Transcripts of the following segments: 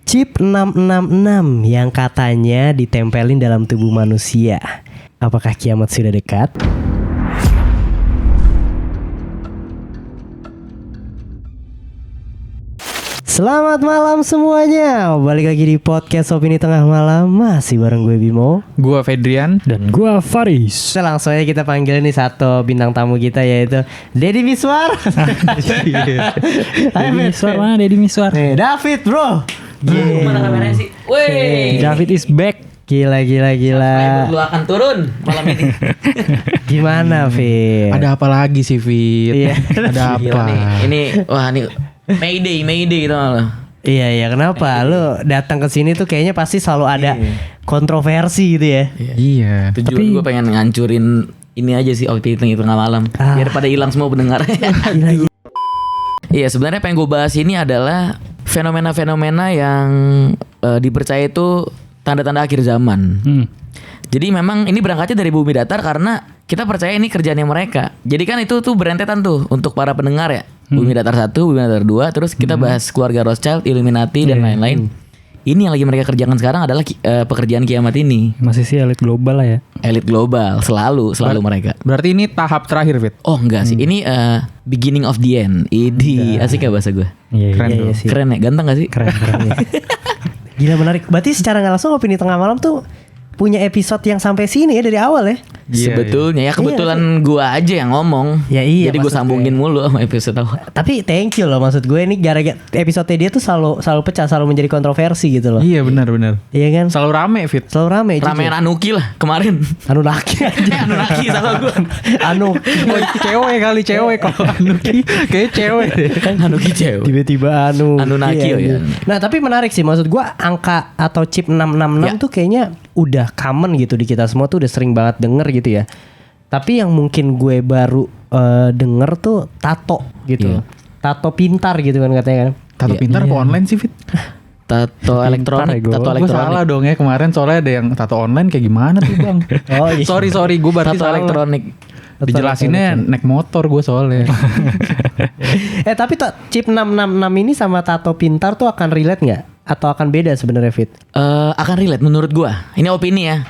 Chip 666 yang katanya ditempelin dalam tubuh manusia. Apakah kiamat sudah dekat? Selamat malam semuanya. Balik lagi di podcast Opini Tengah Malam. Masih bareng gue Bimo, gua Fedrian, dan gua Faris. Langsung aja kita panggil nih satu bintang tamu kita, yaitu Deddy Miswar. Deddy Miswar mana? Deddy Miswar. David bro. Mana kameranya sih? Woi, David is back. Gila. lu akan turun malam ini. Gimana Fit? ada apa lagi sih Fit? Iya. Ada Gila apa? nih, ini wah nih Mayday gitu loh. Iya kenapa? Lu datang ke sini tuh kayaknya pasti selalu ada kontroversi gitu ya. Iya. Tujuan gue pengen ngancurin ini aja sih Opini Tengah Malam. Biar pada hilang semua pendengar. Iya, sebenarnya pengen gue bahas ini adalah fenomena-fenomena yang dipercaya itu tanda-tanda akhir zaman. Jadi memang ini berangkatnya dari bumi datar karena kita percaya ini kerjaannya mereka. Jadi kan itu tuh berentetan tuh untuk para pendengar ya. Bumi datar 1, bumi datar 2, terus kita bahas keluarga Rothschild, Illuminati dan lain-lain. Ini yang lagi mereka kerjakan sekarang adalah pekerjaan kiamat ini. Masih sih elit global lah ya. Elit global, selalu mereka. Berarti ini tahap terakhir Fit? Oh enggak sih, ini beginning of the end. Idi, asik gak bahasa gue? Keren Iya tuh. sih. Keren ya, ganteng gak sih? Keren. Gila menarik. Berarti secara nggak langsung Opini Tengah Malam tuh punya episode yang sampai sini ya dari awal ya. Sebetulnya ya kebetulan gua aja yang ngomong. Ya iya, Jadi gue maksud sambungin gue. mulu sama episode awal. Tapi thank you loh, maksud gue ini gara-gara episode dia tuh selalu pecah, selalu menjadi kontroversi gitu loh. Iya benar. Iya kan? Selalu rame Fit. Selalu rame. Ramean Anuki lah kemarin. Anunnaki aja. Anunnaki sama gue. Cewek kali cewek kalau Anuki kayak cewek deh. Anuki cewek. Tiba-tiba Anunnaki, oh ya. Nah tapi menarik sih, maksud gue angka atau chip 666 Ya. tuh kayaknya udah common gitu di kita semua, tuh udah sering banget denger gitu ya. Tapi yang mungkin gue baru denger tuh tato gitu. Iya. Tato pintar gitu kan katanya kan. Tato Iya. pintar apa online sih Fit? Tato elektronik, ya, tato Gue salah elektronik. dong ya kemarin soalnya ada yang tato online kayak gimana tuh Bang? Oh, iya. Sorry gue berarti Tato salah. elektronik. Dijelasinnya naik motor gue soalnya. Tapi chip 666 ini sama tato pintar tuh akan relate nggak? Atau akan beda sebenarnya Fit? Akan relate menurut gua. Ini opini ya.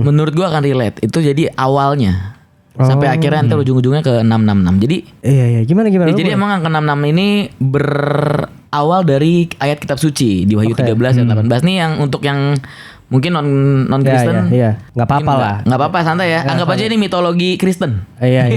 Menurut gua akan relate. Itu jadi awalnya. Sampai akhirnya nanti ujung-ujungnya ke 666. Jadi Iya gimana? ya, jadi emang angka 66 ini berawal dari ayat kitab suci di Wahyu 13 dan 18 nih, yang untuk yang mungkin non Kristen. Iya. Nggak apa-apa lah. Nggak apa-apa, santai ya. Anggap aja ini mitologi Kristen. Iya.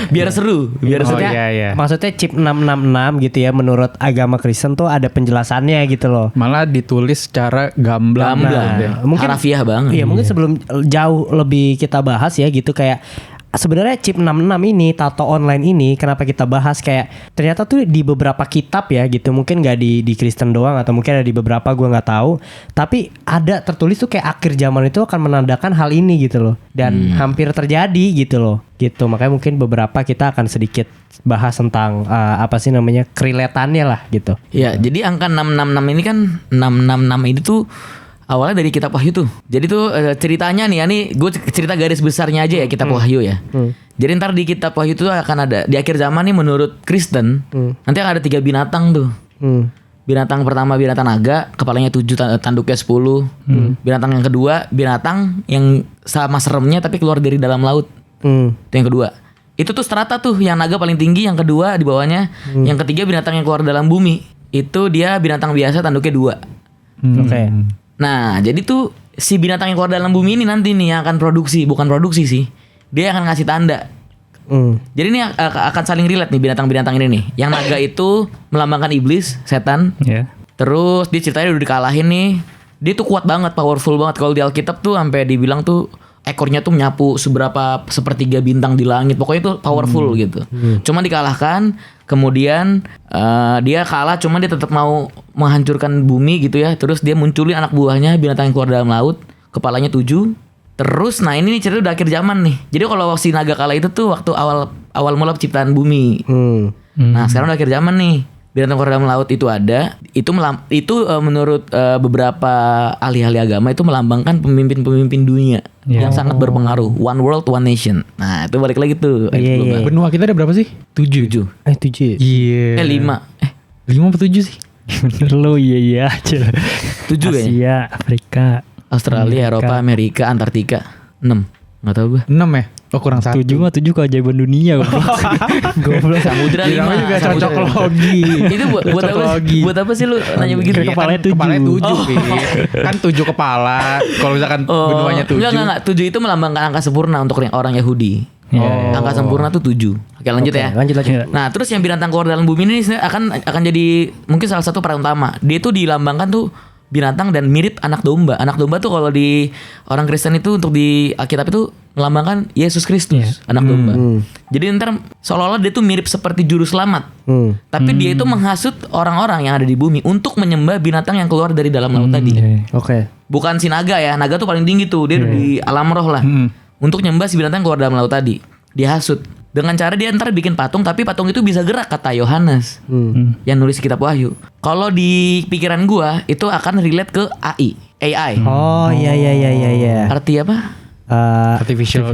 Biar seru, biar Oh, seru. iya. Maksudnya chip 666 gitu ya, menurut agama Kristen tuh ada penjelasannya gitu loh. Malah ditulis secara gamblang. Gamblang. Mungkin Harafiah banget. Iya, mungkin sebelum jauh lebih kita bahas ya gitu, kayak sebenarnya chip 66 ini, tato online ini, kenapa kita bahas, kayak ternyata tuh di beberapa kitab ya gitu, mungkin gak di Kristen doang atau mungkin ada di beberapa, gue nggak tahu, tapi ada tertulis tuh kayak akhir zaman itu akan menandakan hal ini gitu loh, dan hampir terjadi gitu loh, gitu. Makanya mungkin beberapa kita akan sedikit bahas tentang apa sih namanya, kerelatannya lah gitu. Ya, jadi angka 666 ini kan 666 ini tuh awalnya dari kitab Wahyu tuh. Jadi tuh ceritanya nih ya, nih gue cerita garis besarnya aja ya kitab Wahyu ya. Jadi ntar di kitab Wahyu tuh akan ada di akhir zaman nih menurut Kristen nanti akan ada 3 binatang tuh. Binatang pertama binatang naga, kepalanya 7, tanduknya 10. Binatang yang kedua binatang yang sama seremnya tapi keluar dari dalam laut. Itu yang kedua. Itu tuh strata tuh, yang naga paling tinggi, yang kedua di bawahnya, yang ketiga binatang yang keluar dalam bumi. Itu dia binatang biasa, tanduknya 2. Oke. Nah, jadi tuh si binatang yang keluar dalam bumi ini nanti nih yang akan bukan produksi sih. Dia akan ngasih tanda. Jadi ini akan saling relate nih binatang-binatang ini nih. Yang naga itu melambangkan iblis, setan. Ya. Terus dia ceritanya udah dikalahin nih. Dia tuh kuat banget, powerful banget. Kalau di Alkitab tuh sampai dibilang tuh ekornya tuh menyapu sepertiga bintang di langit. Pokoknya tuh powerful gitu. Cuma dikalahkan. Kemudian dia kalah, cuma dia tetap mau menghancurkan bumi gitu ya. Terus dia munculin anak buahnya, binatang yang keluar dalam laut, kepalanya 7. Terus nah ini nih cerita udah akhir zaman nih. Jadi kalau si naga kalah itu tuh waktu awal mula penciptaan bumi. Nah sekarang udah akhir zaman nih. Binatang keluar dalam laut itu ada. Itu menurut beberapa ahli-ahli agama itu melambangkan pemimpin-pemimpin dunia yang sangat berpengaruh. One world, one nation. Nah itu balik lagi tuh. Iya. Benua kita ada berapa sih? 7. 7. Iya. 5. 5 apa 7 sih? Bener lo, iya aja. 7 kayaknya. Asia, Afrika. Australia, Amerika. Eropa, Amerika, Antartika. 6. Enggak tahu gue. 6 ya? Oh kurang 1. 7 keajaiban dunia. Goblok. Samudra 5. Namanya juga cocok logi. Itu buat apa? Cocokologi. Buat apa sih lu nanya begitu? Kayak kepalanya 7. Kepalanya 7 Kan 7 kepala. Kalau misalkan benuanya 7. Enggak. 7 itu melambangkan angka sempurna untuk orang Yahudi. Oh. Angka sempurna tuh 7. Oke, lanjut ya. Lanjut. Nah, terus yang binatang keluar dalam bumi ini akan jadi mungkin salah satu peran utama. Dia tuh dilambangkan tuh binatang dan mirip anak domba. Anak domba tuh kalau di orang Kristen itu untuk di Alkitab itu melambangkan Yesus Kristus, anak domba. Jadi ntar seolah-olah dia tuh mirip seperti juru selamat. Tapi dia itu menghasut orang-orang yang ada di bumi untuk menyembah binatang yang keluar dari dalam laut tadi. Oke. Bukan si naga ya. Naga tuh paling tinggi tuh. Dia di alam roh lah. Untuk nyembah si binatang yang keluar dalam laut tadi. Dia hasut. Dengan cara dia ntar bikin patung, tapi patung itu bisa gerak, kata Yohanes yang nulis kitab Wahyu. Kalau di pikiran gua itu akan relate ke AI. Oh iya. Arti apa? Artificial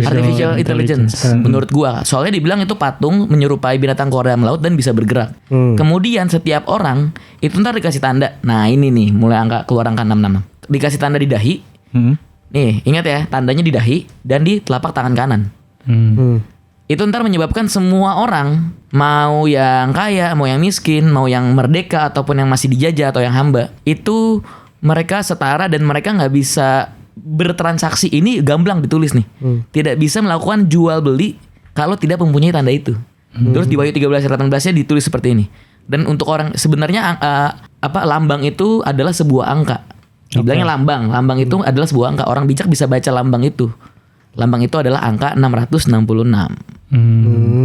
Intelligence. Menurut gua, soalnya dibilang itu patung menyerupai binatang keluar dalam laut dan bisa bergerak. Kemudian setiap orang itu ntar dikasih tanda. Nah ini nih, mulai keluar angka 666. Dikasih tanda di dahi. Nih, ingat ya, tandanya di dahi dan di telapak tangan kanan. Itu ntar menyebabkan semua orang, mau yang kaya, mau yang miskin, mau yang merdeka ataupun yang masih dijajah atau yang hamba, itu mereka setara dan mereka nggak bisa bertransaksi. Ini gamblang ditulis nih, tidak bisa melakukan jual beli kalau tidak mempunyai tanda itu. Terus di Wahyu 13 ayat 18-nya ditulis seperti ini. Dan untuk orang sebenarnya lambang itu adalah sebuah angka. Dibilangnya lambang itu adalah sebuah angka. Orang bijak bisa baca lambang itu. Lambang itu adalah angka 666.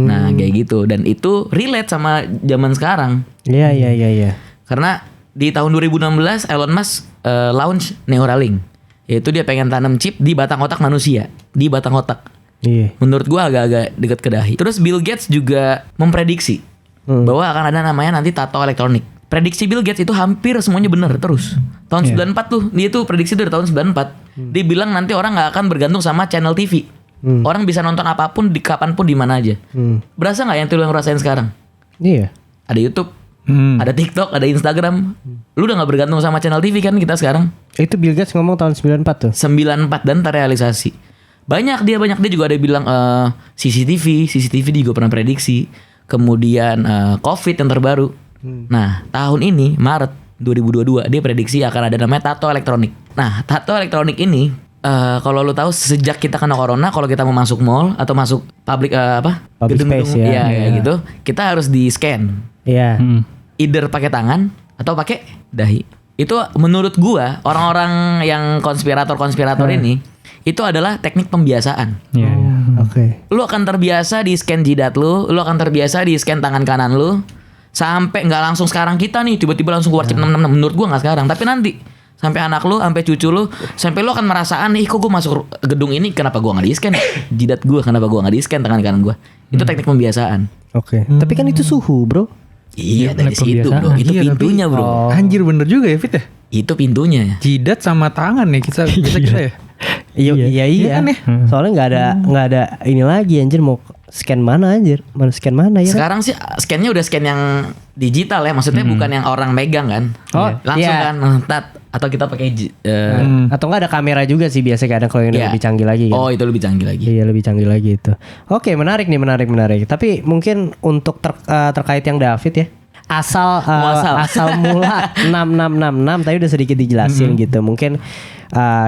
Nah kayak gitu. Dan itu relate sama zaman sekarang. Iya. Karena di tahun 2016 Elon Musk launch Neuralink. Yaitu dia pengen tanam chip di batang otak manusia. Di batang otak. Iya. Menurut gua agak-agak dekat ke dahi. Terus Bill Gates juga memprediksi bahwa akan ada namanya nanti tato elektronik. Prediksi Bill Gates itu hampir semuanya benar terus. Tahun 94 tuh, dia tuh prediksi dari tahun 94. Dia bilang nanti orang nggak akan bergantung sama channel TV. Orang bisa nonton apapun di kapanpun di mana aja. Berasa nggak yang tuh yang ngerasain sekarang? Iya. Ada YouTube, ada TikTok, ada Instagram. Lu udah nggak bergantung sama channel TV kan kita sekarang? Itu Bill Gates ngomong tahun 94 tuh. 94 dan terrealisasi. Banyak dia juga ada bilang CCTV juga pernah prediksi. Kemudian COVID yang terbaru. Nah, tahun ini Maret 2022 dia prediksi akan ada namanya tato elektronik. Nah, tato elektronik ini kalau lu tahu sejak kita kena corona, kalau kita mau masuk mall atau masuk public space ya. Iya, gitu. Kita harus di-scan. Iya. Either pakai tangan atau pakai dahi. Itu menurut gua orang-orang yang konspirator ini itu adalah teknik pembiasaan. Oke. Lu akan terbiasa di-scan jidat lu akan terbiasa di-scan tangan kanan lu. Sampai nggak langsung sekarang kita nih tiba-tiba langsung keluar chip 666. Menurut gua nggak sekarang, tapi nanti sampai anak lu, sampai cucu lu, sampai lu akan merasa aneh, kok gua masuk gedung ini kenapa gua nggak di-scan jidat gua, kenapa gua nggak di-scan tangan kanan gua. Itu teknik pembiasaan. Oke. Tapi kan itu suhu, Bro. Iya, dari situ, pembiasaan. Bro. Itu Iya, pintunya, Bro. Anjir bener juga ya Fit ya. Itu pintunya. Jidat sama tangan ya kita ya. Iya kan ya? Soalnya nggak ada ini lagi anjir, mau scan mana anjir? Mau scan mana ya? Sekarang sih scan-nya udah scan yang digital ya, maksudnya bukan yang orang megang kan. Oh, langsung iya. kan atau kita pakai Atau nggak ada kamera juga sih biasa kadang kalau yang Iya. lebih canggih lagi kan. Oh, itu lebih canggih lagi. Iya lebih canggih lagi itu. Oke, menarik. Tapi mungkin untuk terkait yang David ya. Asal mula 6666 tadi udah sedikit dijelasin gitu. Mungkin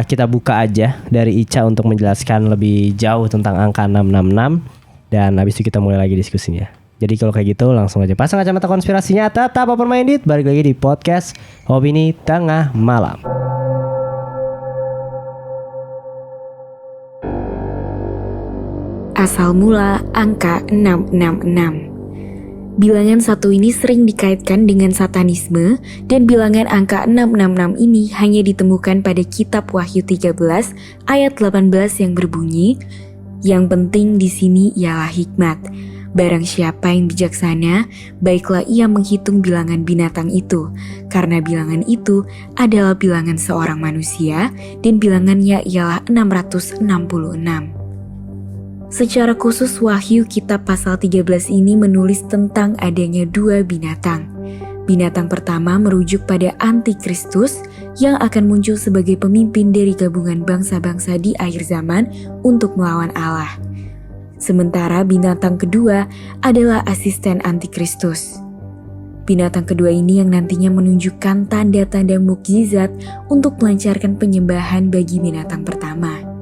kita buka aja dari Ica untuk menjelaskan lebih jauh tentang angka 666 dan habis itu kita mulai lagi diskusinya. Jadi kalau kayak gitu langsung aja pasang kacamata konspirasinya, tetap open minded, balik lagi di podcast Opini Tengah Malam. Asal mula angka 666. Bilangan satu ini sering dikaitkan dengan satanisme dan bilangan angka 666 ini hanya ditemukan pada kitab Wahyu 13 ayat 18 yang berbunyi, "Yang penting di sini ialah hikmat. Barang siapa yang bijaksana, baiklah ia menghitung bilangan binatang itu, karena bilangan itu adalah bilangan seorang manusia dan bilangannya ialah 666. Secara khusus Wahyu kitab pasal 13 ini menulis tentang adanya dua binatang. Binatang pertama merujuk pada Antikristus yang akan muncul sebagai pemimpin dari gabungan bangsa-bangsa di akhir zaman untuk melawan Allah. Sementara binatang kedua adalah asisten Antikristus. Binatang kedua ini yang nantinya menunjukkan tanda-tanda mukjizat untuk melancarkan penyembahan bagi binatang pertama.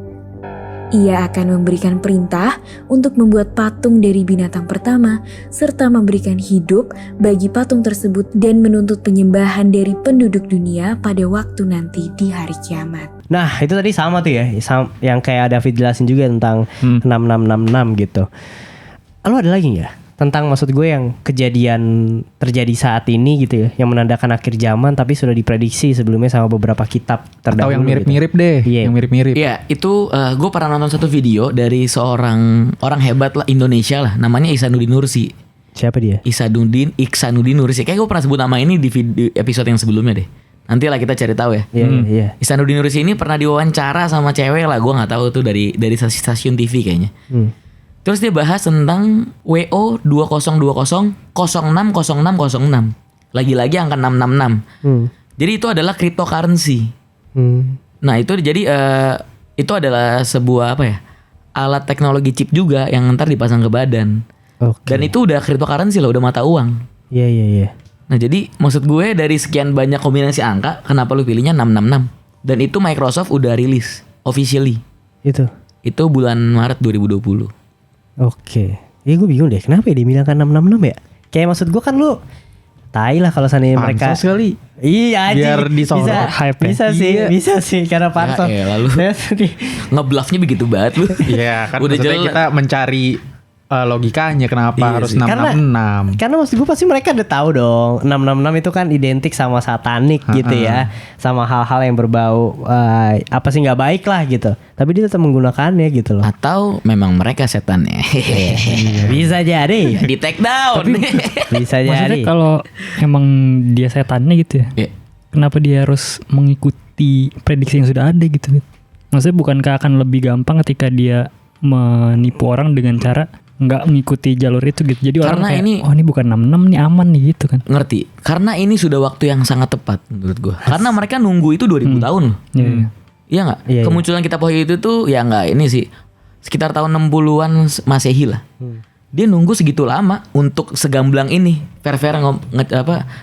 Ia akan memberikan perintah untuk membuat patung dari binatang pertama serta memberikan hidup bagi patung tersebut dan menuntut penyembahan dari penduduk dunia pada waktu nanti di hari kiamat. Nah itu tadi sama tuh ya, yang kayak David jelasin juga tentang 6666 gitu. Lalu ada lagi nggak tentang maksud gue yang kejadian terjadi saat ini gitu ya, yang menandakan akhir zaman tapi sudah diprediksi sebelumnya sama beberapa kitab terdahulu? Atau yang mirip-mirip gitu. deh, Iya. yang mirip-mirip. Iya, itu gue pernah nonton satu video dari seorang orang hebat lah Indonesia lah, namanya Ihsanuddin Nursi. Siapa dia? Ihsanuddin Nursi. Kayak gue pernah sebut nama ini di episode yang sebelumnya deh. Nanti lah kita cari tahu ya. Iya. Ihsanuddin Nursi ini pernah diwawancara sama cewek lah, gue nggak tahu tuh dari stasiun TV kayaknya. Terus dia bahas tentang WO 2020 060606. Lagi-lagi angka 666. Jadi itu adalah cryptocurrency. Nah itu jadi itu adalah sebuah apa ya, alat teknologi chip juga yang ntar dipasang ke badan. Oke. Dan itu udah cryptocurrency lah, udah mata uang. Iya. Nah jadi maksud gue dari sekian banyak kombinasi angka, kenapa lu pilihnya 666? Dan itu Microsoft udah rilis officially. Itu bulan Maret 2020. Oke. Ya gue bingung deh, kenapa ya dibilangkan 666 ya? Kayak maksud gue kan lu tai lah kalau seandainya mereka. Pansos kali. Iya anjing. Biar disorot hype ya. Bisa sih karena pansos. Ya lalu ngebluffnya begitu banget lu. Iya kan Udah maksudnya jelas. kita mencari logikanya kenapa Iya harus sih. 666. Karena maksud gue pasti mereka udah tahu dong 666 itu kan identik sama satanik gitu ya, sama hal-hal yang berbau apa sih nggak baik lah gitu. Tapi dia tetap menggunakannya gitu loh. Atau memang mereka setannya. Bisa jadi. Di take down. Bisa Maksudnya jadi. kalau emang dia setannya gitu ya, Iya. kenapa dia harus mengikuti prediksi yang sudah ada gitu? Maksudnya bukankah akan lebih gampang ketika dia menipu orang dengan cara nggak mengikuti jalur itu gitu? Jadi orang Karena kayak, oh ini bukan 66 nih, aman nih gitu kan? Ngerti? Karena ini sudah waktu yang sangat tepat menurut gua. Karena mereka nunggu itu 2000 tahun loh. Iya. Iya nggak? Iya, Kemunculan kitab wahyu itu tuh ya nggak ini sih, sekitar tahun 60-an Masehi lah. Dia nunggu segitu lama untuk segamblang ini. Fair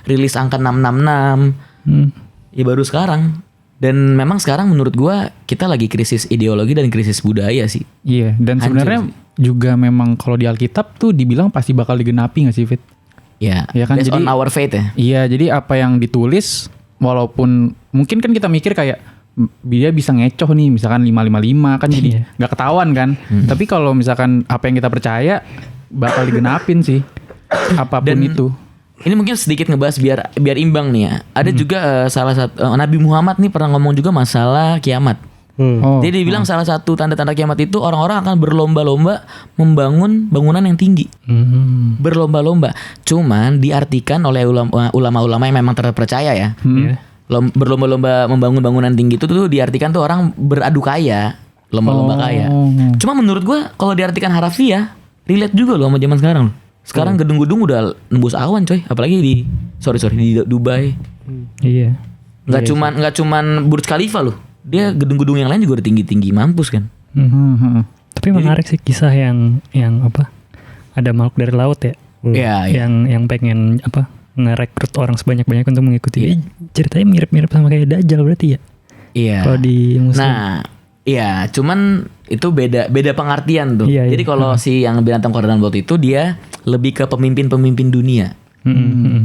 rilis angka 666. Ya baru sekarang. Dan memang sekarang menurut gua kita lagi krisis ideologi dan krisis budaya sih. Iya, dan Hancur sebenarnya juga memang kalau di Alkitab tuh dibilang pasti bakal digenapi gak sih, Fit? Ya, Ya kan, based jadi- on our faith ya. Iya, jadi apa yang ditulis walaupun mungkin kan kita mikir kayak dia bisa ngecoh nih misalkan 555 kan jadi nggak ketahuan kan. Tapi kalau misalkan apa yang kita percaya bakal digenapin sih apapun Dan- itu. Ini mungkin sedikit ngebahas biar imbang nih ya. Ada juga salah satu Nabi Muhammad nih pernah ngomong juga masalah kiamat. Oh. Jadi dibilang salah satu tanda-tanda kiamat itu orang-orang akan berlomba-lomba membangun bangunan yang tinggi. Berlomba-lomba. Cuman diartikan oleh ulama-ulama yang memang terpercaya ya. Berlomba-lomba membangun bangunan tinggi itu tuh diartikan tuh orang beradu kaya, lomba-lomba kaya. Cuma menurut gua kalau diartikan harafiah, relate juga loh sama zaman sekarang loh. Sekarang gedung-gedung udah nembus awan coy, apalagi di di Dubai. Iya. Nggak cuman Burj Khalifa loh. Dia gedung-gedung yang lain juga udah tinggi-tinggi mampus kan. Tapi menarik sih kisah yang apa? Ada makhluk dari laut ya. Iya. Yang pengen apa? Ngerekrut orang sebanyak-banyak untuk mengikuti. Jadi ceritanya mirip-mirip sama kayak Dajjal berarti ya. Iya. Kalau di Muslim. Nah, iya, cuman itu beda pengertian tuh. Iya, Jadi iya. kalau si yang binatang koordinat laut itu dia lebih ke pemimpin-pemimpin dunia.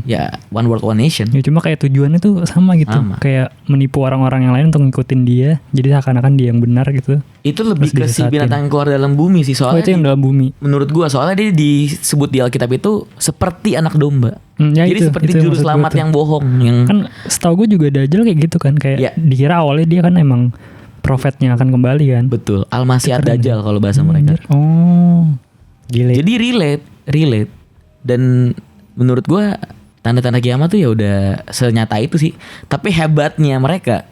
Ya, one world one nation. Ya cuma kayak tujuannya tuh sama gitu. Sama. Kayak menipu orang-orang yang lain untuk ngikutin dia. Jadi seakan-akan dia yang benar gitu. Itu lebih Terus ke si disesatin. binatang yang keluar dalam bumi sih Oh soalnya. itu yang dalam bumi. Menurut gua soalnya dia disebut di Alkitab itu seperti anak domba. Ya Jadi itu, seperti itu yang juru maksud gua selamat tuh. yang bohong yang Kan setahu gue juga Dajjal kayak gitu kan. Kayak Iya. dikira awalnya dia kan emang profetnya akan kembali kan. betul Al-Masih Keren. Ad-Dajjal kalau bahasa mereka. Oh. Gile. Jadi relate dan menurut gua tanda-tanda kiamat tuh ya udah senyata itu sih. Tapi hebatnya mereka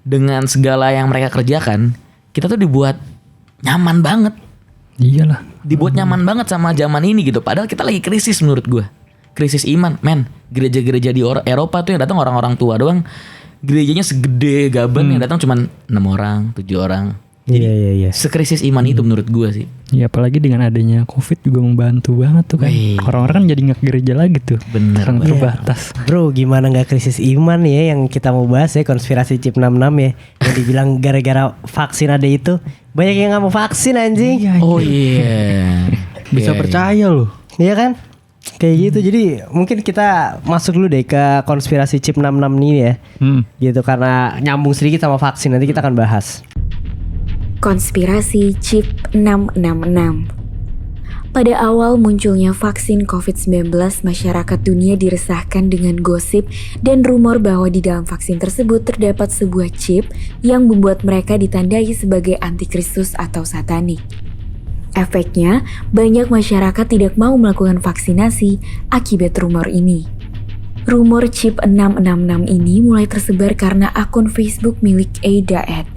dengan segala yang mereka kerjakan, kita tuh dibuat nyaman banget. Iyalah. Dibuat nyaman banget sama zaman ini gitu. Padahal kita lagi krisis menurut gua. Krisis iman, men. gereja-gereja di Eropa tuh yang datang orang-orang tua doang. Gerejanya segede gaban yang datang cuman 6 orang, 7 orang. Iya. Sekrisis iman itu menurut gue sih. Ya apalagi dengan adanya COVID juga membantu banget tuh kan. Wih. Orang-orang kan jadi nggak gereja lagi tuh. Bener. Karena terbatas. Bro, gimana nggak krisis iman ya yang kita mau bahas ya, konspirasi chip 66 ya. Yang dibilang gara-gara vaksin ada itu. Banyak yang nggak mau vaksin anjing. Oh iya. Bisa Iya, percaya loh. Iya kan? Kayak gitu. Jadi mungkin kita masuk dulu deh ke konspirasi chip 66 ini ya. Gitu karena nyambung sedikit sama vaksin, nanti kita akan bahas. Konspirasi Chip 666. Pada awal munculnya vaksin COVID-19, masyarakat dunia diresahkan dengan gosip dan rumor bahwa di dalam vaksin tersebut terdapat sebuah chip yang membuat mereka ditandai sebagai antikristus atau satanik. Efeknya, banyak masyarakat tidak mau melakukan vaksinasi akibat rumor ini. Rumor chip 666 ini mulai tersebar karena akun Facebook milik Ada Ed.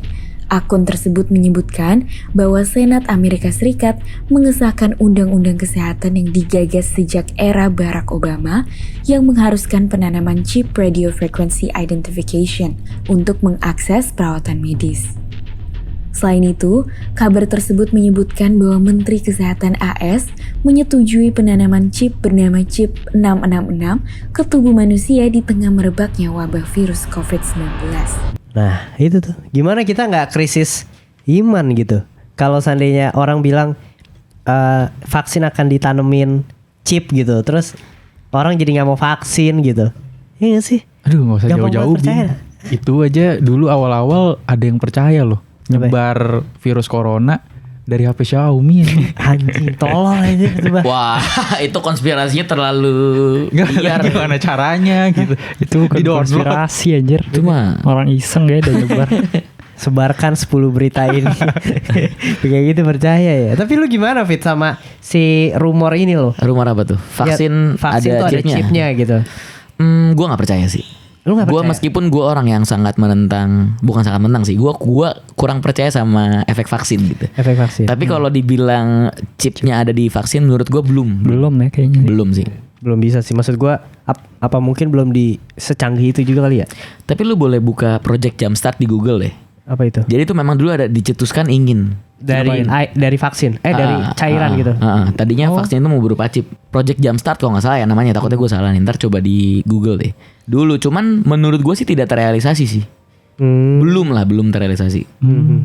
Akun tersebut menyebutkan bahwa Senat Amerika Serikat mengesahkan undang-undang kesehatan yang digagas sejak era Barack Obama yang mengharuskan penanaman chip radio frequency identification untuk mengakses perawatan medis. Selain itu, kabar tersebut menyebutkan bahwa Menteri Kesehatan AS menyetujui penanaman chip bernama chip 666 ke tubuh manusia di tengah merebaknya wabah virus COVID-19. Nah itu tuh, gimana kita nggak krisis iman gitu? Kalau seandainya orang bilang vaksin akan ditanemin chip gitu, terus orang jadi nggak mau vaksin gitu, iya gak sih? Aduh nggak usah Gampang jauh-jauh banget percaya. Bing. Itu aja dulu awal-awal ada yang percaya loh. Nyebar virus corona dari HP Xiaomi ya. Anjing, tolol aja gitu bah. Wah, itu konspirasinya terlalu liar. Gimana caranya gitu. Itu bukan Di-download. konspirasi anjir. Cuma Orang iseng ya dan nyebar. Sebarkan 10 berita ini. Kayak gitu percaya ya. Tapi lu gimana Fit sama si rumor ini lo? rumor apa tuh? Vaksin, vaksin tuh ada ada chipnya gitu. Gue nggak percaya sih. Lu nggak Gue percaya? meskipun gue orang yang sangat menentang, bukan sangat menentang sih. Gue kurang percaya sama efek vaksin gitu. Efek vaksin. Tapi kalau dibilang chipnya ada di vaksin, menurut gue belum. Belum ya kayaknya. Belum sih. Belum bisa sih. Maksud gua apa mungkin belum di secanggih itu juga kali ya? Tapi lu boleh buka Project Jumpstart di Google deh. Apa itu? Jadi itu memang dulu ada dicetuskan ingin Dari vaksin, dari cairan gitu. Tadinya vaksin itu mau berupa chip. Project Jumpstart kalau nggak salah ya namanya. Takutnya gue salah nih. Ntar coba di Google deh. Dulu cuman menurut gue sih tidak terrealisasi sih. Belum terrealisasi.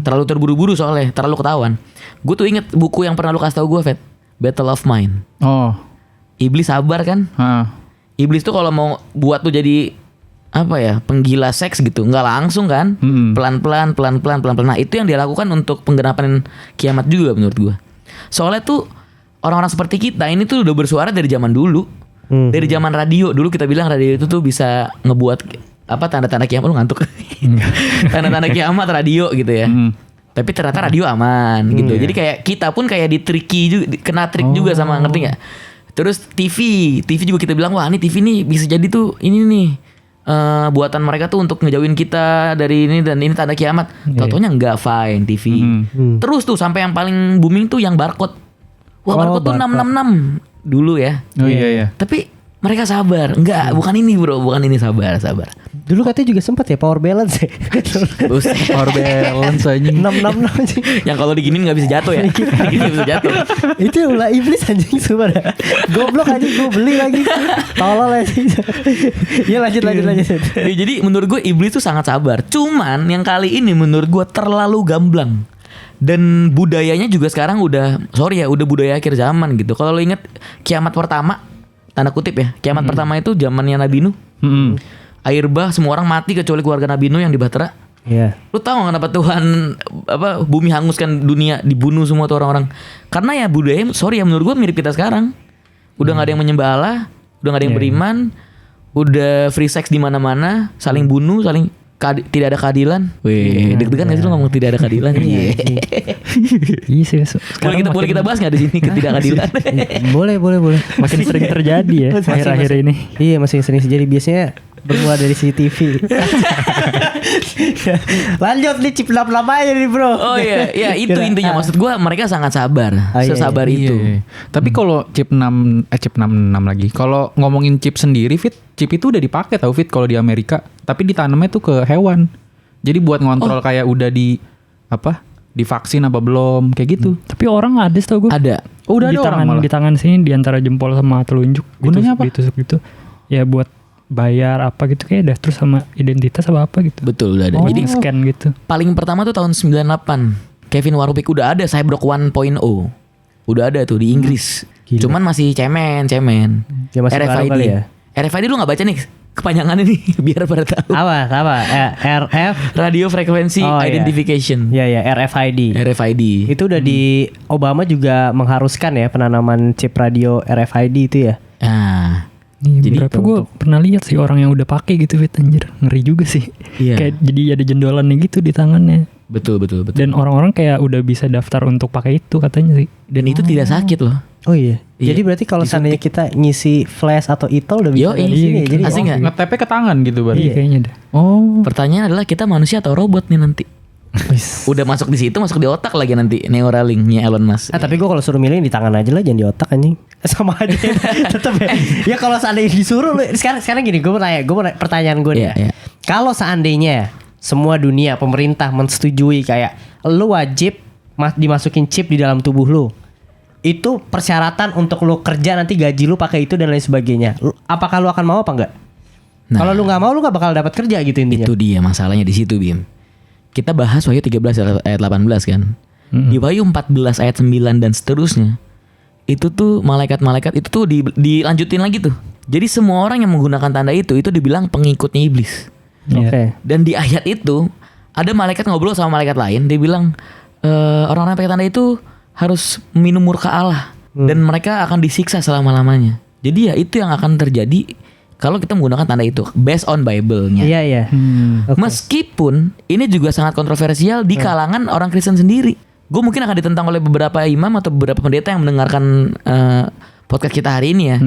Terlalu terburu-buru soalnya, terlalu ketahuan. Gue tuh inget buku yang pernah lu kasih tau gue, Fet. Battle of Mind. Oh. Iblis sabar kan? Iblis tuh kalau mau buat tuh jadi apa ya, penggila seks gitu, nggak langsung kan? Pelan-pelan. Nah, itu yang dia lakukan untuk penggenapan kiamat juga menurut gue. Soalnya tuh orang-orang seperti kita ini tuh udah bersuara dari zaman dulu. Dari zaman radio. Dulu kita bilang radio itu tuh bisa ngebuat apa tanda-tanda kiamat. Lu ngantuk. Tanda-tanda kiamat radio gitu ya. Tapi ternyata radio aman gitu. Jadi kayak kita pun kayak ditriki juga, kena trik juga sama, ngerti nggak? Terus TV juga kita bilang wah ini TV nih bisa jadi tuh ini nih buatan mereka tuh untuk ngejauhin kita dari ini dan ini tanda kiamat. Tau-taunya enggak, fine TV. Terus tuh sampai yang paling booming tuh yang barcode. Wah barcode tuh 666 dulu ya. Oh iya. Tapi mereka sabar. Enggak, bukan ini bro, bukan ini, sabar. Dulu katanya juga sempat ya power balance ya. Buset. Power balance anjing. 666 sih. Yang kalau diginin nggak bisa jatuh ya. Diginin nggak bisa jatuh. Itu ulah iblis anjing sumpah dah. Goblok anjing, gue beli lagi. Tolol anjing. Ya lanjut. Ya, jadi menurut gue iblis tuh sangat sabar. Cuman yang kali ini menurut gue terlalu gamblang. Dan budayanya juga sekarang udah budaya akhir zaman gitu. Kalau lo inget kiamat pertama, tanda kutip ya, kiamat pertama itu zamannya Nabi Nuh. Air bah, semua orang mati kecuali keluarga Nabi Nuh yang di Bahtera. Iya. Lu tahu nggak kenapa Tuhan bumi hanguskan dunia, dibunuh semua tuh orang-orang? Karena ya budaya, menurut gue mirip kita sekarang. Udah nggak ada yang menyembah Allah, udah nggak ada yang beriman, udah free sex di mana-mana, saling bunuh, tidak ada keadilan. Wih, deg-degan nggak sih lu ngomong tidak ada keadilan? Iya. Iya sih. Boleh kita bahas nggak di sini ketidakadilan? Boleh. Makin sering terjadi ya akhir-akhir ini. Iya masih sering terjadi. Biasanya Bermula dari CCTV. Lanjut nih chip 66 aja nih bro. Oh iya, ya itu Kira- intinya maksud gue mereka sangat sabar, Ah, iya, sesabar Iya. itu. Tapi kalau chip 66 lagi. Kalau ngomongin chip sendiri Fit, chip itu udah dipakai tau Fit kalau di Amerika, tapi ditanamnya tuh ke hewan. Jadi buat ngontrol kayak udah divaksin apa belum kayak gitu. Tapi orang ada setahu gue. Ada. Oh, udah di ada orang tangan malah. di tangan sini di antara jempol sama telunjuk. Gunanya apa? Ditusuk gitu. Ya buat bayar apa gitu kayak dah, terus sama identitas apa gitu. Betul udah ada. Oh, Jadi scan gitu. paling pertama tuh tahun 98. Kevin Warwick udah ada Cyborg 1.0. Udah ada tuh di Inggris. Gila. Cuman masih cemen. Ya masih baru kali ya. RFID lu gak baca nih kepanjangannya nih biar pada tahu. Apa? RF. Radio Frequency Oh, iya. Identification. Ya RFID. RFID. Itu udah di Obama juga mengharuskan ya penanaman chip radio RFID itu ya. Nah, Nih, Jadi beberapa gue pernah lihat sih orang yang udah pakai gitu Fit, anjir. Ngeri juga sih. Iya. Kayak jadi ada jendolannya gitu di tangannya. betul. Dan orang-orang kayak udah bisa daftar untuk pakai itu katanya sih. Dan itu tidak sakit loh. Oh iya. Iya. Jadi berarti kalau seandainya kita ngisi flash atau e-tol udah bisa Yoi. dari sini ya. Jadi Asing nggak? Ngetepnya ke tangan gitu berarti. Iya kayaknya dah. Oh. Pertanyaan adalah kita manusia atau robot nih nanti? Udah masuk di situ, masuk di otak lagi nanti Neuralink-nya Elon Musk. tapi gue kalau suruh milih di tangan aja lah, jangan di otak anjing. Sama aja. Tetep ya. Ya kalau seandainya disuruh lu sekarang gini, gue mau nanya pertanyaan gue nih. Iya, Ya. iya. Kalau seandainya semua dunia pemerintah mensetujui kayak lu wajib dimasukin chip di dalam tubuh lu. Itu persyaratan untuk lu kerja nanti gaji lu pakai itu dan lain sebagainya. Apakah lu akan mau apa enggak? Nah. Kalau lu nggak mau lu nggak bakal dapat kerja gitu intinya. Itu dia masalahnya di situ, Bim. Kita bahas Wahyu 13 ayat 18 kan. Di Wahyu 14 ayat 9 dan seterusnya. Itu tuh malaikat-malaikat itu tuh dilanjutin lagi tuh. Jadi semua orang yang menggunakan tanda itu dibilang pengikutnya iblis. Oke. Dan di ayat itu ada malaikat ngobrol sama malaikat lain, dia bilang orang-orang yang pakai tanda itu harus minum murka Allah dan mereka akan disiksa selama-lamanya. Jadi ya itu yang akan terjadi kalau kita menggunakan tanda itu based on Bible-nya. Iya iya. Oke. Meskipun ini juga sangat kontroversial di kalangan orang Kristen sendiri. Gue mungkin akan ditentang oleh beberapa imam atau beberapa pendeta yang mendengarkan podcast kita hari ini ya.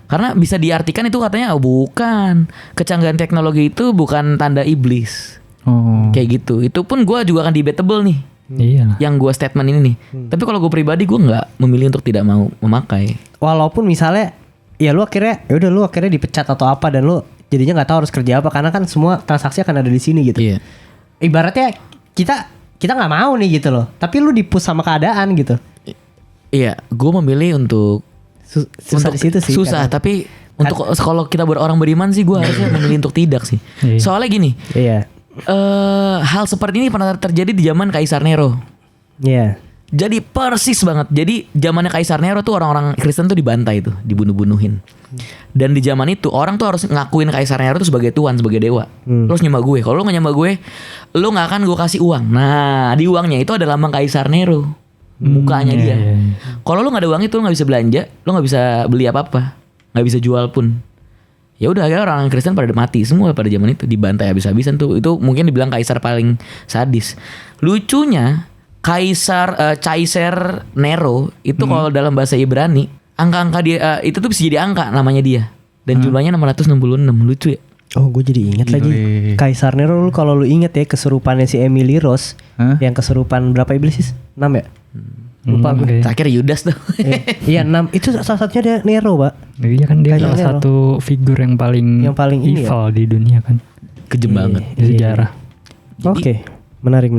Karena bisa diartikan itu katanya bukan. Kecanggihan teknologi itu bukan tanda iblis. Oh. Kayak gitu. Itu pun gue juga akan debatable nih. Iya lah. Yang gue statement ini nih. Tapi kalau gue pribadi gue nggak memilih untuk tidak mau memakai. Walaupun misalnya ya lu akhirnya dipecat atau apa dan lu jadinya nggak tahu harus kerja apa karena kan semua transaksi akan ada di sini gitu. Iya. Ibaratnya kita nggak mau nih gitu loh, tapi lu dipus sama keadaan gitu. Iya, gue memilih untuk Susah di situ sih. susah, kadang. tapi untuk kalau kita orang beriman sih gue harusnya memilih untuk tidak sih. Iya. Soalnya gini, Iya. hal seperti ini pernah terjadi di zaman Kaisar Nero. Iya. Jadi persis banget. Jadi zamannya Kaisar Nero tuh orang-orang Kristen tuh dibantai tuh, dibunuh-bunuhin. Dan di zaman itu orang tuh harus ngakuin Kaisar Nero tuh sebagai tuan, sebagai dewa. Lo harus nyembah gue. Kalau lo gak nyembah gue, lo gak akan gue kasih uang. Nah, di uangnya itu ada lambang Kaisar Nero. Mukanya dia. iya. Kalau lo gak ada uang itu lo gak bisa belanja, lo gak bisa beli apa-apa, gak bisa jual pun. Ya udah akhirnya orang Kristen pada mati semua pada zaman itu, dibantai habis-habisan tuh. Itu mungkin dibilang kaisar paling sadis. Lucunya Caesar Nero itu kalau dalam bahasa Ibrani angka-angka dia itu tuh bisa jadi angka namanya dia dan jumlahnya 666. Lucu ya. Oh, gue jadi ingat lagi. Kaisar Nero lu kalau lu inget ya kesurupannya si Emily Rose yang kesurupan berapa iblis sih? 6 ya? Lupa gue. Oke. Terakhir Yudas tuh. Iya 6. Itu salah satunya dia Nero, Pak. Iya kan dia Kayak salah Nero. satu figur yang paling ini ya? evil di dunia kan. Kejem banget. Di sejarah. Oke. Menarik.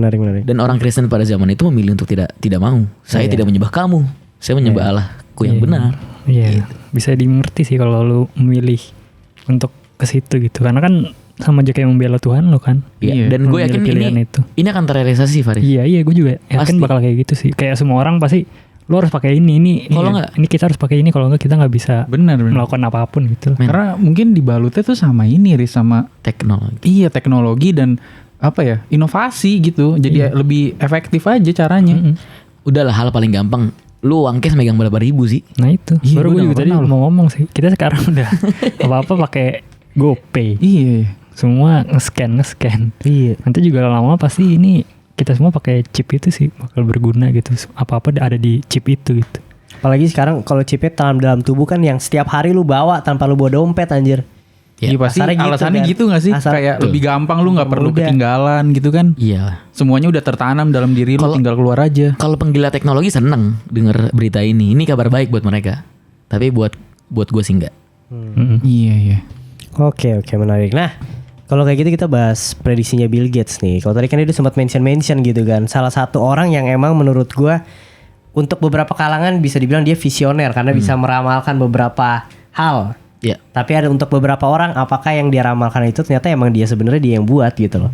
Dan orang Kristen pada zaman itu memilih untuk tidak mau. Saya tidak menyembah kamu. Saya menyembah Allahku yang benar. Iya. Bisa dimengerti sih kalau lu memilih untuk ke situ gitu. Karena kan sama aja kayak membela Tuhan lo kan. Iya. Dan gue yakin Memilih pilihan itu. ini akan terrealisasi, Faris. Iya gue juga yakin Pasti. bakal kayak gitu sih. Kayak semua orang pasti lo harus pakai ini. Kalau nggak- ini kita harus pakai ini, kalau enggak kita nggak bisa Benar. melakukan apapun gitu. Men. Karena mungkin dibalutnya tuh sama ini Riz, sama Teknologi. iya teknologi dan apa ya inovasi gitu. Jadi lebih efektif aja caranya. Udahlah hal paling gampang. Lu uang cash megang berapa ribu sih? Nah itu. Iya, Baru gua gue udah juga tadi pernah loh. mau ngomong sih. Kita sekarang udah apa-apa pakai GoPay. Iya. Semua nge-scan. Iya. Nanti juga lama pasti ini kita semua pakai chip itu sih bakal berguna gitu. Apa-apa ada di chip itu gitu. Apalagi sekarang kalau chipnya dalam tubuh kan yang setiap hari lu bawa tanpa lu bawa dompet anjir. Iya pasti Kasarnya gitu alasannya kan. gitu gak sih? Asal- Kayak lebih gampang lu gak perlu Udah. ketinggalan gitu kan. Iya. Semuanya udah tertanam dalam diri lu, Kalau- tinggal keluar aja. Kalau penggila teknologi seneng denger berita ini. Ini kabar baik buat mereka. Tapi buat gue sih enggak. Iya. Oke, menarik. Nah, kalau kayak gitu kita bahas prediksinya Bill Gates nih. Kalau tadi kan dia sempat mention gitu kan. Salah satu orang yang emang menurut gua untuk beberapa kalangan bisa dibilang dia visioner karena bisa meramalkan beberapa hal. Ya. Tapi ada untuk beberapa orang apakah yang dia ramalkan itu ternyata emang dia sebenarnya dia yang buat gitu loh.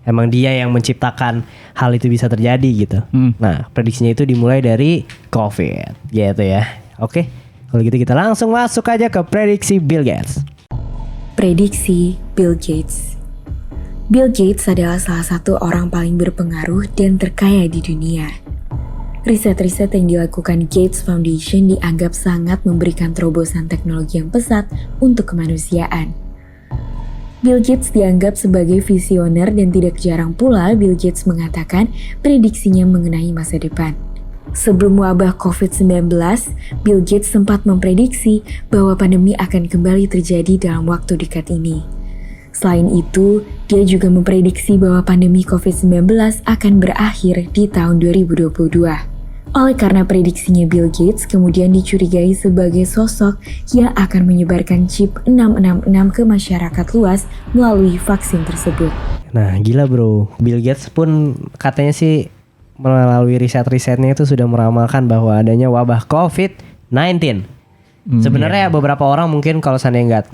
Emang dia yang menciptakan hal itu bisa terjadi gitu. Nah, prediksinya itu dimulai dari COVID gitu ya. Oke. Kalau gitu kita langsung masuk aja ke prediksi Bill Gates. Prediksi Bill Gates. Bill Gates adalah salah satu orang paling berpengaruh dan terkaya di dunia. Riset-riset yang dilakukan Gates Foundation dianggap sangat memberikan terobosan teknologi yang pesat untuk kemanusiaan. Bill Gates dianggap sebagai visioner dan tidak jarang pula Bill Gates mengatakan prediksinya mengenai masa depan. Sebelum wabah COVID-19, Bill Gates sempat memprediksi bahwa pandemi akan kembali terjadi dalam waktu dekat ini. Selain itu, dia juga memprediksi bahwa pandemi COVID-19 akan berakhir di tahun 2022. Oleh karena prediksinya Bill Gates kemudian dicurigai sebagai sosok yang akan menyebarkan chip 666 ke masyarakat luas melalui vaksin tersebut. Nah gila bro, Bill Gates pun katanya sih melalui riset-risetnya itu sudah meramalkan bahwa adanya wabah COVID-19. Sebenarnya beberapa orang mungkin kalau seandainya nggak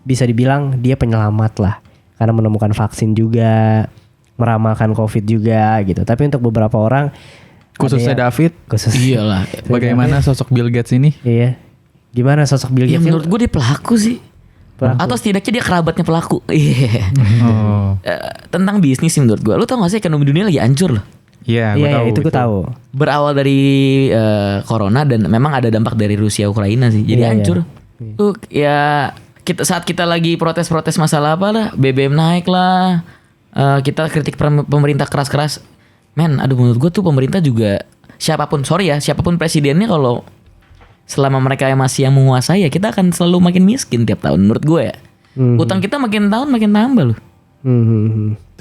bisa dibilang dia penyelamat lah, karena menemukan vaksin juga, meramalkan COVID juga gitu. Tapi untuk beberapa orang, Khususnya ada yang- David. Iyalah. Bagaimana sosok Bill Gates ini? Iya, gimana sosok Bill Ya Gates? menurut gue dia pelaku sih. Pelaku. Atau setidaknya dia kerabatnya pelaku. Iya. Oh. Tentang bisnis sih menurut gue. Lu tau gak sih ekonomi dunia lagi hancur loh. Iya, Iya, itu gue tahu. Berawal dari corona dan memang ada dampak dari Rusia Ukraina sih. Jadi Iya, hancur. Tuh ya saat kita lagi protes-protes masalah apa lah, BBM naik lah. Kita kritik pemerintah keras-keras. Men, aduh menurut gue tuh pemerintah juga siapapun presidennya kalau selama mereka yang masih yang menguasai ya kita akan selalu makin miskin tiap tahun menurut gue ya. Utang kita makin tahun makin tambah loh. 7.000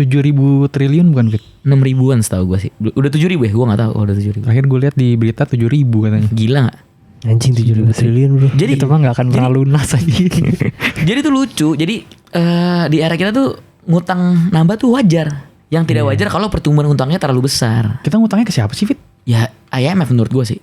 triliun bukan Fit? 6 ribuan setahu gue sih. Udah 7 ribu ya? Gue gak tahu. Udah 7 ribu. Terakhir gue lihat di berita 7.000 katanya. Gila gak? Anjing 7 triliun bro. Jadi Itu mah gak akan pernah lunas aja. Jadi tuh lucu. Jadi di era kita tuh ngutang nambah tuh wajar. Yang tidak wajar kalau pertumbuhan utangnya terlalu besar. Kita ngutangnya ke siapa sih Fit? Ya IMF menurut gue sih.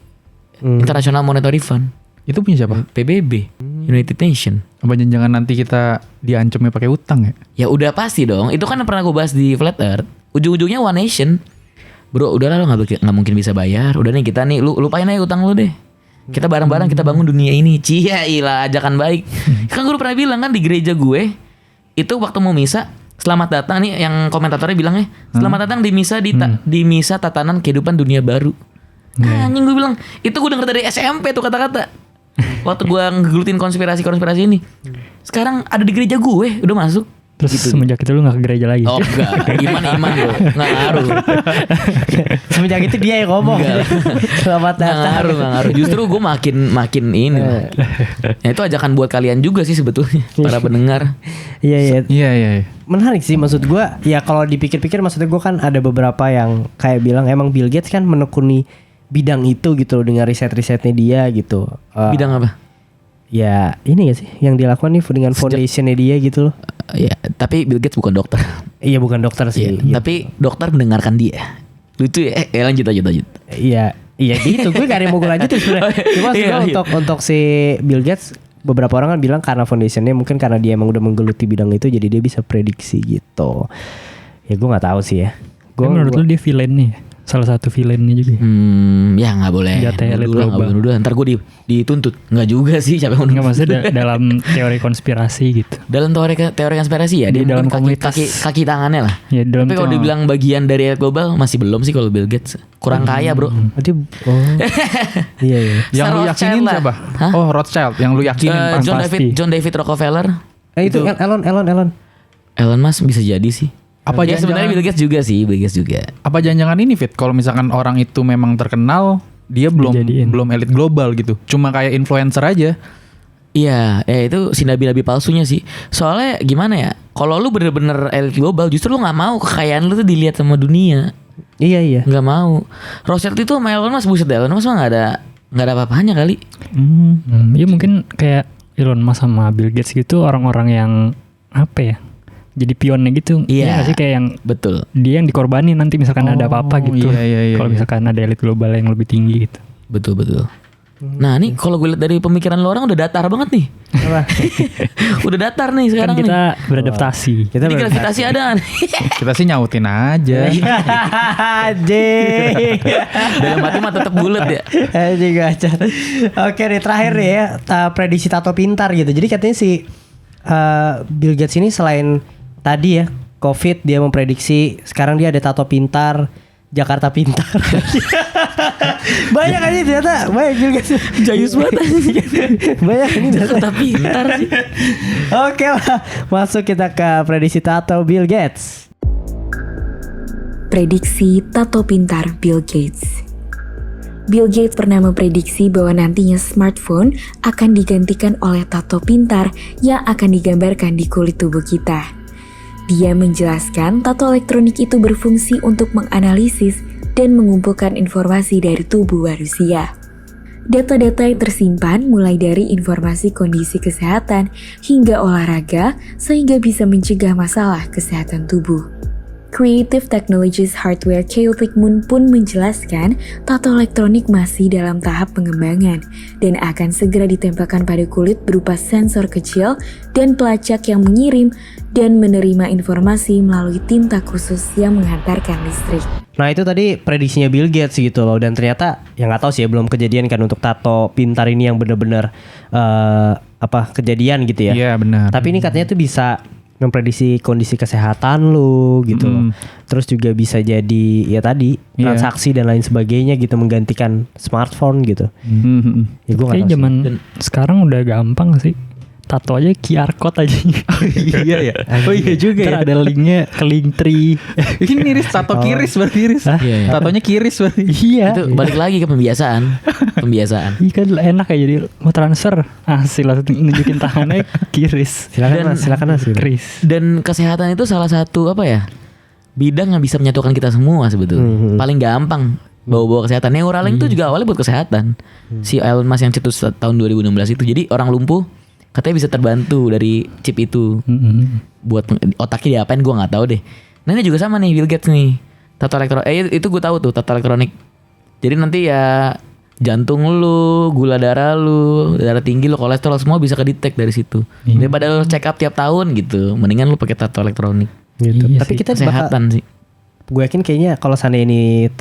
International Monetary Fund. Itu punya siapa? PBB. United Nation. Apa jangan nanti kita diancamnya pakai utang ya? Ya udah pasti dong. Itu kan pernah gue bahas di Flat Earth. Ujung-ujungnya One Nation. Bro udahlah lo gak mungkin bisa bayar. Udah nih kita nih lu lupain aja utang lu deh. Kita bareng-bareng kita bangun dunia ini. Cia ilah ajakan baik. Kan gue pernah bilang kan di gereja gue. Itu waktu mau misa. Selamat datang nih yang komentatornya bilangnya. Selamat datang di misa di misa tatanan kehidupan dunia baru. Anjing gue bilang. Itu gue denger dari SMP tuh kata-kata. Waktu gue ngegelutin konspirasi ini. Sekarang ada di gereja gue. Udah masuk. Terus Gitu. semenjak itu lu gak ke gereja lagi? Oh enggak. Iman bro. Nggak ngaruh. Semenjak itu dia yang ngomong. Selamat Nggak datang. ngaruh. Justru gue makin ini. Ya itu ajakan buat kalian juga sih sebetulnya. Para pendengar. Iya. Iya. Menarik sih maksud gue. Ya kalau dipikir-pikir maksudnya gue kan ada beberapa yang kayak bilang emang Bill Gates kan menekuni bidang itu gitu loh dengan riset-risetnya dia gitu. Bidang apa? Ya ini gak sih yang dilakukan nih dengan foundationnya dia gitu loh. Ya tapi Bill Gates bukan dokter. Iya bukan dokter sih. Iya, gitu. tapi dokter mendengarkan dia. Lucu ya. Lanjut. Iya gitu. Gue gak ada yang mau gue lanjutin sebenarnya. Cuma Iya. untuk si Bill Gates beberapa orang kan bilang karena foundationnya mungkin karena dia emang udah menggeluti bidang itu jadi dia bisa prediksi gitu. Ya gue nggak tahu sih ya. Tapi menurut lu dia villainnya ya? Salah satu villainnya juga ya? Ya nggak boleh. Senjata elit Nggak global. boleh nuduh. Ntar gue dituntut. Nggak juga sih. Siapa yang Enggak nuduh? maksudnya dalam teori konspirasi gitu. Dalam teori konspirasi ya. Di Dia dalam mungkin komunitas. kaki tangannya lah. Ya, dalam Tapi kalau teori- dibilang bagian dari elit global masih belum sih kalau Bill Gates. Kurang kaya bro. Berarti iya. Yang lu Rothschild yakinin lah. siapa? Hah? Oh Rothschild. Yang lu yakinin pas pasti. John David Rockefeller. Itu Elon. Elon Musk bisa jadi sih. Apa Ya sebenarnya Bill Gates juga sih. Bill Gates juga. Apa jangan-jangan ini Fit? Kalau misalkan orang itu memang terkenal, dia belum Dijadiin. elit global gitu. Cuma kayak influencer aja. Iya, itu si nabi-nabi palsunya sih. Soalnya gimana ya? Kalau lu bener-bener elit global, justru lu nggak mau kekayaan lu tuh dilihat sama dunia. Iya. Nggak mau. Rothschild itu sama Elon Musk, buset dah, Elon Musk mah nggak ada apa-apanya kali. Ya mungkin kayak Elon Musk sama Bill Gates gitu orang-orang yang apa ya? Jadi pionnya gitu. Iya. Nggak sih kayak yang Betul. dia yang dikorbanin nanti misalkan ada apa-apa gitu. Iya. Kalau misalkan ada elit global yang lebih tinggi gitu. Betul. Nah nih kalau gue lihat dari pemikiran lo orang udah datar banget nih. Apa? Udah datar nih Kan sekarang kita nih. beradaptasi. Kita Jadi gravitasi ada. Kita sih nyautin aja. Anjing. Dalam hati mah tetap bulat ya. Anjing gacar. Oke nih terakhir nih ya, prediksi tato pintar gitu. Jadi katanya si Bill Gates ini selain tadi ya COVID, dia memprediksi sekarang dia ada tato pintar, Jakarta pintar. Banyak aja ternyata, banyak Bill Gates. Jayus banget. Banyak ini Jakarta pintar sih. Oke lah, masuk kita ke prediksi tato Bill Gates. Prediksi tato pintar Bill Gates. Bill Gates pernah memprediksi bahwa nantinya smartphone akan digantikan oleh tato pintar yang akan digambarkan di kulit tubuh kita. Dia menjelaskan tato elektronik itu berfungsi untuk menganalisis dan mengumpulkan informasi dari tubuh manusia. Data-data yang tersimpan mulai dari informasi kondisi kesehatan hingga olahraga sehingga bisa mencegah masalah kesehatan tubuh. Creative Technologies Hardware Chaotic Moon pun menjelaskan tato elektronik masih dalam tahap pengembangan dan akan segera ditempelkan pada kulit berupa sensor kecil dan pelacak yang mengirim dan menerima informasi melalui tinta khusus yang menghantarkan listrik. Nah itu tadi prediksinya Bill Gates gitu loh, dan ternyata ya nggak tahu sih ya, belum kejadian kan untuk tato pintar ini yang benar-benar kejadian gitu ya. Iya benar. Tapi ini katanya tuh bisa memprediksi kondisi kesehatan lu gitu loh. Terus juga bisa jadi ya tadi transaksi dan lain sebagainya gitu, menggantikan smartphone gitu. Ya gue nggak Kayak tahu zaman sekarang udah gampang sih. Tato aja QR code aja. Iya ya. Oh iya juga ya. Ntar ada linknya ke Linktree. Ini iris tato kiris berarti iris. Iya. Tatonya kiris berarti. Iya. Itu balik lagi ke pembiasaan. Iya kan enak ya, jadi mau transfer langsung nunjukin tangannya kiris. Silakan mas. Kris. Dan kesehatan itu salah satu bidang yang bisa menyatukan kita semua sebetulnya. Paling gampang bawa-bawa kesehatan. Neuralink itu juga awalnya buat kesehatan. Si Elon Musk yang cetus tahun 2016 itu. Jadi orang lumpuh katanya bisa terbantu dari chip itu. Buat otaknya diapain gue nggak tahu deh. Nah ini juga sama nih Bill Gates nih. Tato elektronik. Itu gue tahu tuh tato elektronik. Jadi nanti ya jantung lu, gula darah lu, darah tinggi lu, kolesterol semua bisa kedetek dari situ. Daripada lu check up tiap tahun gitu, mendingan lu pakai tato elektronik. Gitu. Iya Tapi sih. kita Kesehatan sih. gue yakin kayaknya kalau seandainya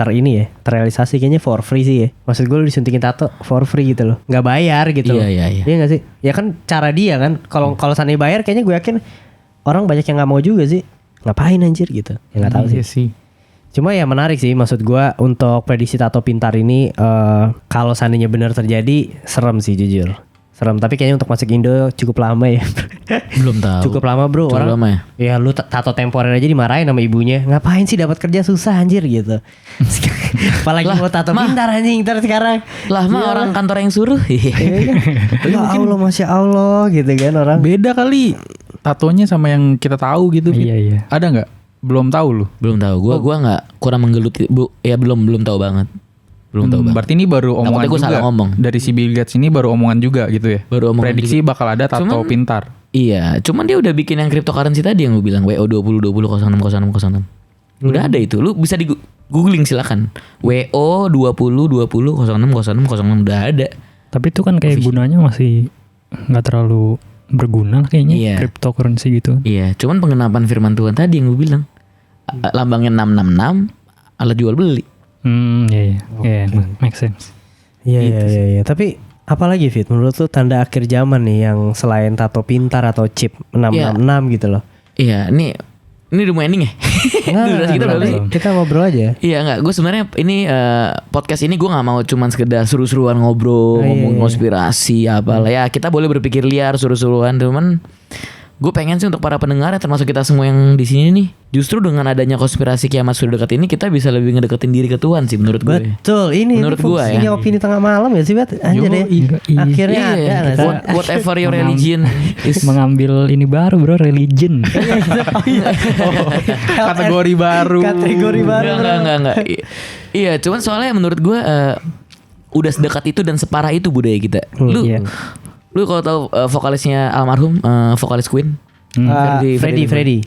ini terrealisasi kayaknya for free sih ya. Maksud gue lu disuntikin tato for free gitu loh, nggak bayar gitu. Iya. Iya nggak sih? Ya kan cara dia kan. Kalau seandainya bayar kayaknya gue yakin orang banyak yang nggak mau juga sih. Ngapain anjir gitu? Ya nggak tahu Iya sih. sih. Cuma ya menarik sih, maksud gue untuk prediksi tato pintar ini kalau seandainya benar terjadi serem sih jujur. Serem, tapi kayaknya untuk masuk Indo cukup lama ya. Belum tahu. Cukup lama bro. Cukup lama ya? Ya lu tato temporer aja dimarahin sama ibunya. Ngapain sih dapat kerja susah anjir gitu. Apalagi mau tato pintar anjing ntar sekarang. Lah mah orang kantor yang suruh. Ya Allah, Masya Allah gitu kan orang. Beda kali tatonya sama yang kita tahu gitu. Fit. Iya. Ada nggak? Belum tahu lu. Belum tahu. Gua nggak kurang menggeluti. Ya belum tahu banget. Belum tahu banget. Berarti ini baru omongan Takutnya gua juga. salah ngomong. Dari si Bill Gates ini baru omongan juga gitu ya. Baru omongan Prediksi juga. bakal ada tato Cuman- pintar. Iya, cuman dia udah bikin yang cryptocurrency tadi yang gue bilang WO2020060606. Udah ada itu. Lu bisa di googling silakan. WO2020060606 udah ada. Tapi itu kan kayak gunanya masih nggak terlalu berguna lah kayaknya. Iya. Cryptocurrency gitu. Iya, cuman pengenapan firman Tuhan tadi yang gue bilang. Lambangnya 666, alat jual beli. Iya. Make sense. Iya. Tapi apalagi Fit menurut lu tanda akhir zaman nih yang selain tato pintar atau chip 666 gitu loh. Iya, ini udah mau ending ya? Durasi kita berapa sih? Kita ngobrol aja. Iya enggak, gue sebenarnya ini podcast ini gue nggak mau cuman sekedar seru-seruan ngobrol, ngomong konspirasi apalah ya. Kita boleh berpikir liar, seru-seruan, cuman gue pengen sih untuk para pendengar ya, termasuk kita semua yang di sini nih, justru dengan adanya konspirasi kiamat sudah dekat ini, kita bisa lebih ngedeketin diri ke Tuhan sih menurut gue. Betul, ini Menurut gua ya. fungsinya opini tengah malam ya sih, Bet. Anjir ya. Akhirnya ada Iya, nggak sih? whatever your religion is. Mengambil ini baru bro, religion. Kategori baru. Kategori baru. Enggak. Iya, cuman soalnya menurut gue udah sedekat itu dan separah itu budaya kita. Iya. Lu kalau tahu vokalisnya almarhum, vokalis Queen, Freddy.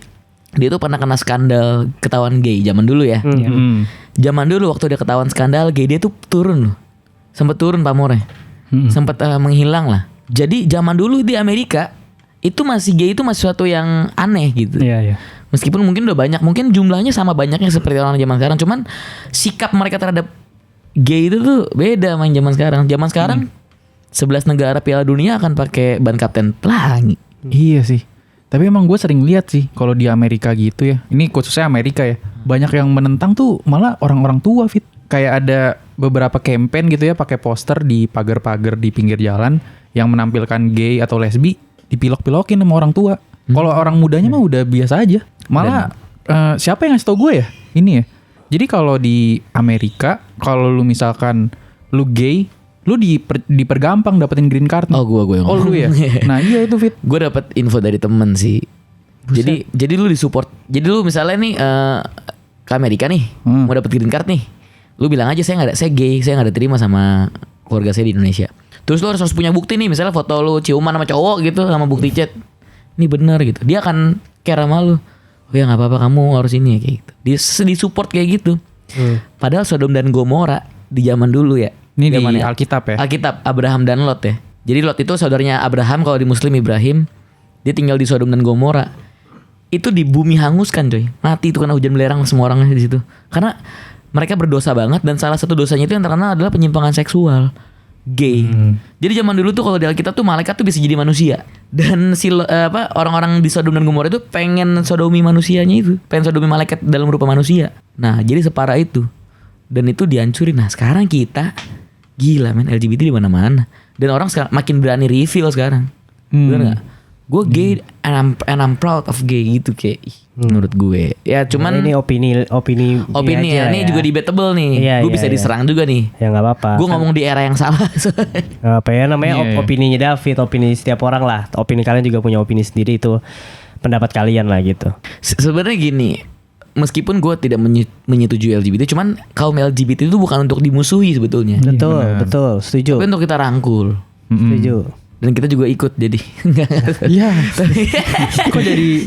dia tuh pernah kena skandal ketahuan gay zaman dulu ya. Zaman dulu waktu dia ketahuan skandal gay, dia tuh turun loh. Sempet turun pamornya. Sempet menghilang lah. Jadi zaman dulu di Amerika itu masih gay itu masih sesuatu yang aneh gitu. Iya. Meskipun mungkin udah banyak, mungkin jumlahnya sama banyaknya seperti orang zaman sekarang, cuman sikap mereka terhadap gay itu tuh beda sama yang zaman sekarang. Zaman sekarang 11 negara Piala Dunia akan pakai ban Kapten Pelangi. Iya sih. Tapi emang gue sering lihat sih kalau di Amerika gitu ya. Ini khususnya Amerika ya. Banyak yang menentang tuh malah orang-orang tua, Fit. Kayak ada beberapa campaign gitu ya, pakai poster di pagar-pagar di pinggir jalan yang menampilkan gay atau lesbi, dipilok-pilokin sama orang tua. Kalau orang mudanya mah udah biasa aja. Malah siapa yang ngasih tau gue ya? Ini ya. Jadi kalau di Amerika, kalau lu misalkan lu gay, lu dipergampang dapetin green card. Oh, gue yang Oh, lu ya. Nah, iya itu, Fit. Gue dapet info dari temen sih. Jadi lu disupport. Jadi lu misalnya nih ke Amerika nih, mau dapet green card nih. Lu bilang aja saya gay, saya nggak diterima sama keluarga saya di Indonesia. Terus lu harus punya bukti nih, misalnya foto lu ciuman sama cowok gitu, sama bukti chat. Ini benar gitu. Dia akan care sama lu. Oh ya nggak apa-apa, kamu harus ini ya kayak gitu. Disupport kayak gitu. Padahal Sodom dan Gomora di zaman dulu ya. Ini di Zamannya Alkitab ya. Alkitab, Abraham dan Lot ya. Jadi Lot itu saudaranya Abraham, kalau di Muslim Ibrahim. Dia tinggal di Sodom dan Gomora. Itu di bumi hanguskan coy. Mati itu karena hujan belerang semua orangnya di situ. Karena mereka berdosa banget, dan salah satu dosanya itu yang terkenal adalah penyimpangan seksual. Gay. Jadi zaman dulu tuh kalau di Alkitab tuh malaikat tuh bisa jadi manusia. Dan orang-orang di Sodom dan Gomora itu pengen sodomi manusianya itu, pengen sodomi malaikat dalam rupa manusia. Nah, jadi separah itu. Dan itu dihancurin. Nah, sekarang kita gila men, LGBT di mana-mana. Dan orang sekarang makin berani reveal sekarang. Bener gak? Gue gay and I'm proud of gay gitu kayak menurut gue. Ya cuman ini opini ya. Ini juga debatable nih. Gue bisa diserang juga nih. Ya nggak apa-apa. Gue ngomong di era yang salah. Apa ya namanya opininya David, opini setiap orang lah. Opini kalian juga punya opini sendiri, itu pendapat kalian lah gitu. Sebenarnya gini, meskipun gue tidak menyetujui LGBT, cuman kaum LGBT itu bukan untuk dimusuhi sebetulnya. Betul, setuju. Tapi untuk kita rangkul. Setuju. Dan kita juga ikut jadi. Iya. Kok jadi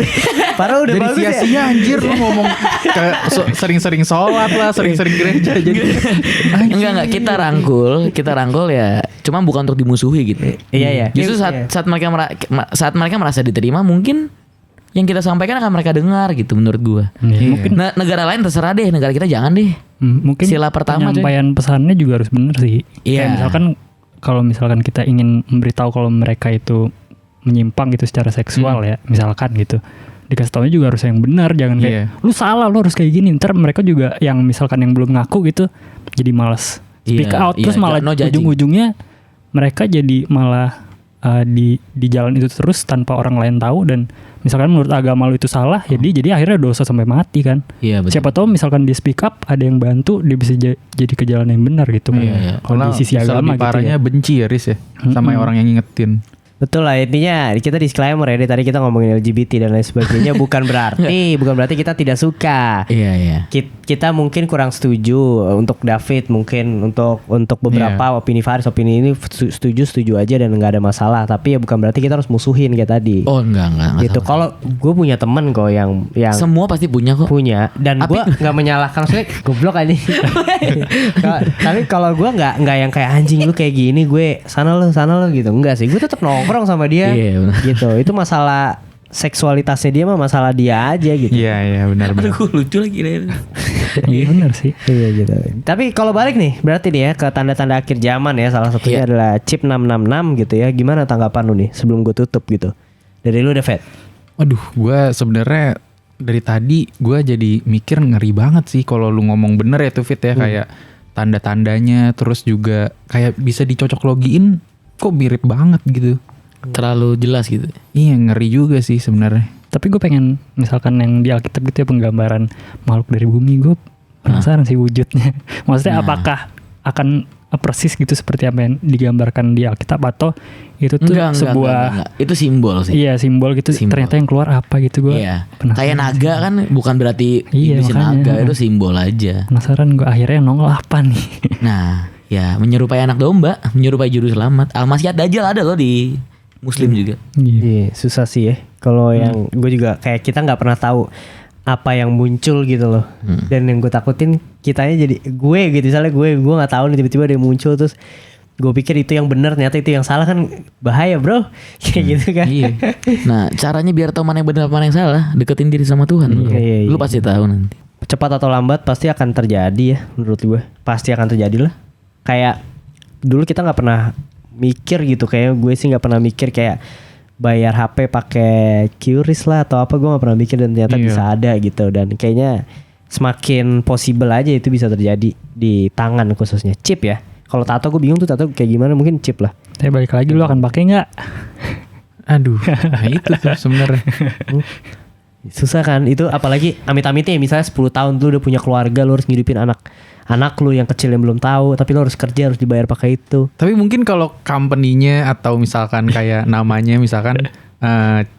Parah udah jadi bagus ya. sia-sia anjir lu ngomong kayak sering-sering sholat lah, sering-sering gereja jadi. Enggak, kita rangkul ya. Cuma bukan untuk dimusuhi gitu. Iya. Justru saat mereka merasa diterima, mungkin yang kita sampaikan akan mereka dengar gitu menurut gua. Mungkin negara lain terserah deh, negara kita jangan deh. Mungkin sila pertama penyampaian pesannya juga harus benar sih. Iya. Misalkan kalau misalkan kita ingin memberitahu kalau mereka itu menyimpang gitu secara seksual ya, misalkan gitu, dikasih taunya juga harus yang benar, jangan kayak lu salah, lu harus kayak gini. Ntar mereka juga yang misalkan yang belum ngaku gitu jadi malas speak out, terus malah ujung-ujungnya mereka jadi malah di jalan itu terus tanpa orang lain tahu, dan misalkan menurut agama lu itu salah, jadi akhirnya dosa sampai mati kan. Iya, betul. Siapa tahu misalkan dia speak up, ada yang bantu, dia bisa jadi ke jalan yang benar gitu. Kalau di sisi agama gitu parahnya ya. benci ya Riz ya, sama orang yang ngingetin. Betul lah, intinya kita disclaimer ya, tadi kita ngomongin LGBT dan lain sebagainya bukan berarti kita tidak suka. Iya. Kita mungkin kurang setuju untuk David, mungkin untuk beberapa opini Faris, opini ini setuju aja dan nggak ada masalah. Tapi ya bukan berarti kita harus musuhin kayak tadi. Oh enggak. Gitu. Kalau gue punya temen kok yang semua pasti punya kok. Punya, dan gue nggak menyalahkan, maksudnya goblok aja. Tapi kalau gue nggak yang kayak anjing lu kayak gini, gue sana lo gitu, enggak sih. Gue tetap nongkrong sama dia, gitu. Itu masalah seksualitasnya dia mah masalah dia aja gitu. Iya benar. Aduh, lucu lagi deh. Iya benar sih. Iya gitu. Tapi kalau balik nih, berarti nih ya ke tanda-tanda akhir zaman ya, salah satunya adalah chip 666 gitu ya. Gimana tanggapan lu nih sebelum gue tutup gitu? Dari lu deh, Fed. Waduh, gue sebenarnya dari tadi gue jadi mikir ngeri banget sih kalau lu ngomong bener ya tuh Fit ya, kayak tanda-tandanya, terus juga kayak bisa dicocok logiin kok mirip banget gitu. terlalu jelas gitu. Iya, ngeri juga sih sebenarnya. Tapi gue pengen misalkan yang di Alkitab gitu ya, penggambaran makhluk dari bumi, gue penasaran sih wujudnya. Maksudnya apakah akan persis gitu seperti apa yang digambarkan di Alkitab, atau itu tuh enggak. Itu simbol sih. Iya, simbol gitu. Simbol. Ternyata yang keluar apa gitu gue. Iya. Kayak naga kan bukan berarti Indonesia naga, itu simbol aja. Penasaran gue akhirnya nongol apa nih. Nah, ya menyerupai anak domba, menyerupai juru selamat. Al-Masih Dajjal ada loh di Muslim juga. Iya, susah sih ya. Kalau yang gue juga kayak kita nggak pernah tahu apa yang muncul gitu loh. Dan yang gue takutin kitanya jadi gue gitu, misalnya gue nggak tahu nih tiba-tiba ada yang muncul terus gue pikir itu yang benar, ternyata itu yang salah, kan bahaya bro. Kayak gitu kan. Iya. Nah, caranya biar tahu mana yang benar mana yang salah, deketin diri sama Tuhan. Iya. Lu pasti tahu nanti. Cepat atau lambat pasti akan terjadi ya, menurut gue. Pasti akan terjadi lah. Kayak dulu kita nggak pernah mikir gitu, kayak gue sih nggak pernah mikir kayak bayar HP pakai QRIS lah atau apa, gue nggak pernah mikir, dan ternyata bisa ada gitu. Dan kayaknya semakin possible aja itu bisa terjadi di tangan, khususnya chip ya. Kalau tato gue bingung tuh tato kayak gimana, mungkin chip lah. Tapi balik lagi, lu akan pakai nggak? Aduh, nah itu tuh sebenarnya. Susah kan itu, apalagi amit-amitnya misalnya 10 tahun lu udah punya keluarga, lu harus ngidupin anak lu yang kecil yang belum tahu, tapi lu harus kerja, harus dibayar pakai itu. Tapi mungkin kalau company-nya atau misalkan kayak namanya misalkan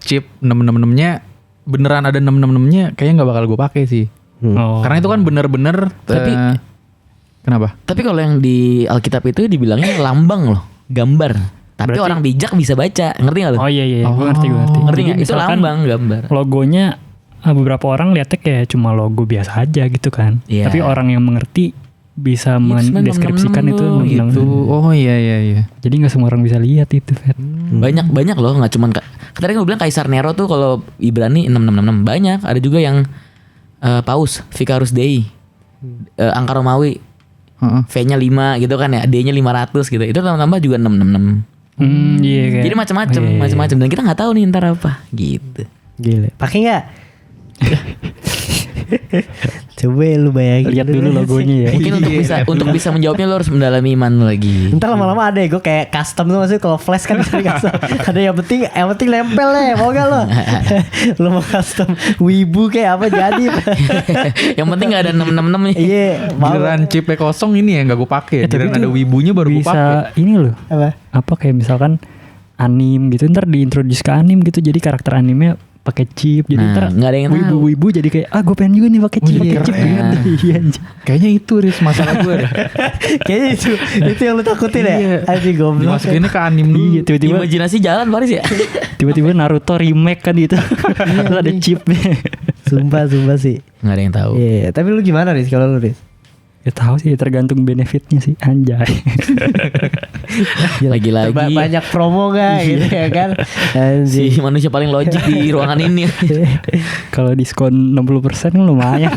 chip 666-nya beneran ada 666-nya, kayaknya nggak bakal gue pakai sih. Karena itu kan bener-bener. Tapi kenapa? Tapi kalau yang di Alkitab itu dibilangnya lambang loh, gambar. Tapi berarti orang bijak bisa baca, ngerti nggak lu? Oh iya, gue ngerti. Ngerti nggak? Jadi Itu misalkan lambang, gambar. Logonya beberapa orang lihatnya kayak cuma logo biasa aja gitu kan. Iya. Tapi orang yang mengerti bisa mendeskripsikan itu Gitu. Oh iya. Jadi nggak semua orang bisa lihat itu, Fet. Banyak loh, nggak cuman tadi kan gue bilang Kaisar Nero tuh kalau Ibrani 6666 banyak. Ada juga yang Paus Vicarus Dei, angka Romawi, V-nya 5 gitu kan ya, D-nya 500 gitu. Itu tambah juga 666. Iya kayak. Jadi macam-macam dan kita nggak tahu nih ntar apa gitu. Gila. Pakai nggak? Coba lu bayangin. Lihat dulu logonya ya. Mungkin untuk bisa menjawabnya lo harus mendalami iman lo lagi. Entar lama-lama ada ya, gue kayak custom tuh, maksudnya kalau flash kan bisa di custom. Ada yang penting nempel deh, mau gak lo? Lo mau custom wibu kayak apa jadi? Yang penting gak ada 666 nih. Iya, mau. Giliran chipnya kosong ini ya nggak gue pakai. Tapi Giliran itu ada wibunya baru gue pakai. bisa ini loh. Apa kayak misalkan anim gitu, ntar diintroduce ke anim gitu, jadi karakter animnya pakai chip, jadi ntar nggak ada yang tahu. wibu jadi kayak gue pengen juga nih pakai chip, Iya. Kayaknya itu Riz masalah gue deh. Kayaknya itu yang lu takutin ya. Anjing goblok. Dimasukinnya ke anim dulu. Iya, tiba-tiba Imajinasi jalan Faris ya. tiba-tiba Naruto remake kan gitu. Terus ada chipnya. Sumpah sih. Nggak ada yang tahu. Iya, tapi lu gimana Riz kalau lu Riz? Ya tahu sih, tergantung benefitnya sih, anjay. Lagi-lagi Banyak promo gak gitu ya kan? Anjing. si manusia paling logik di ruangan ini. Kalau diskon 60% kan lumayan.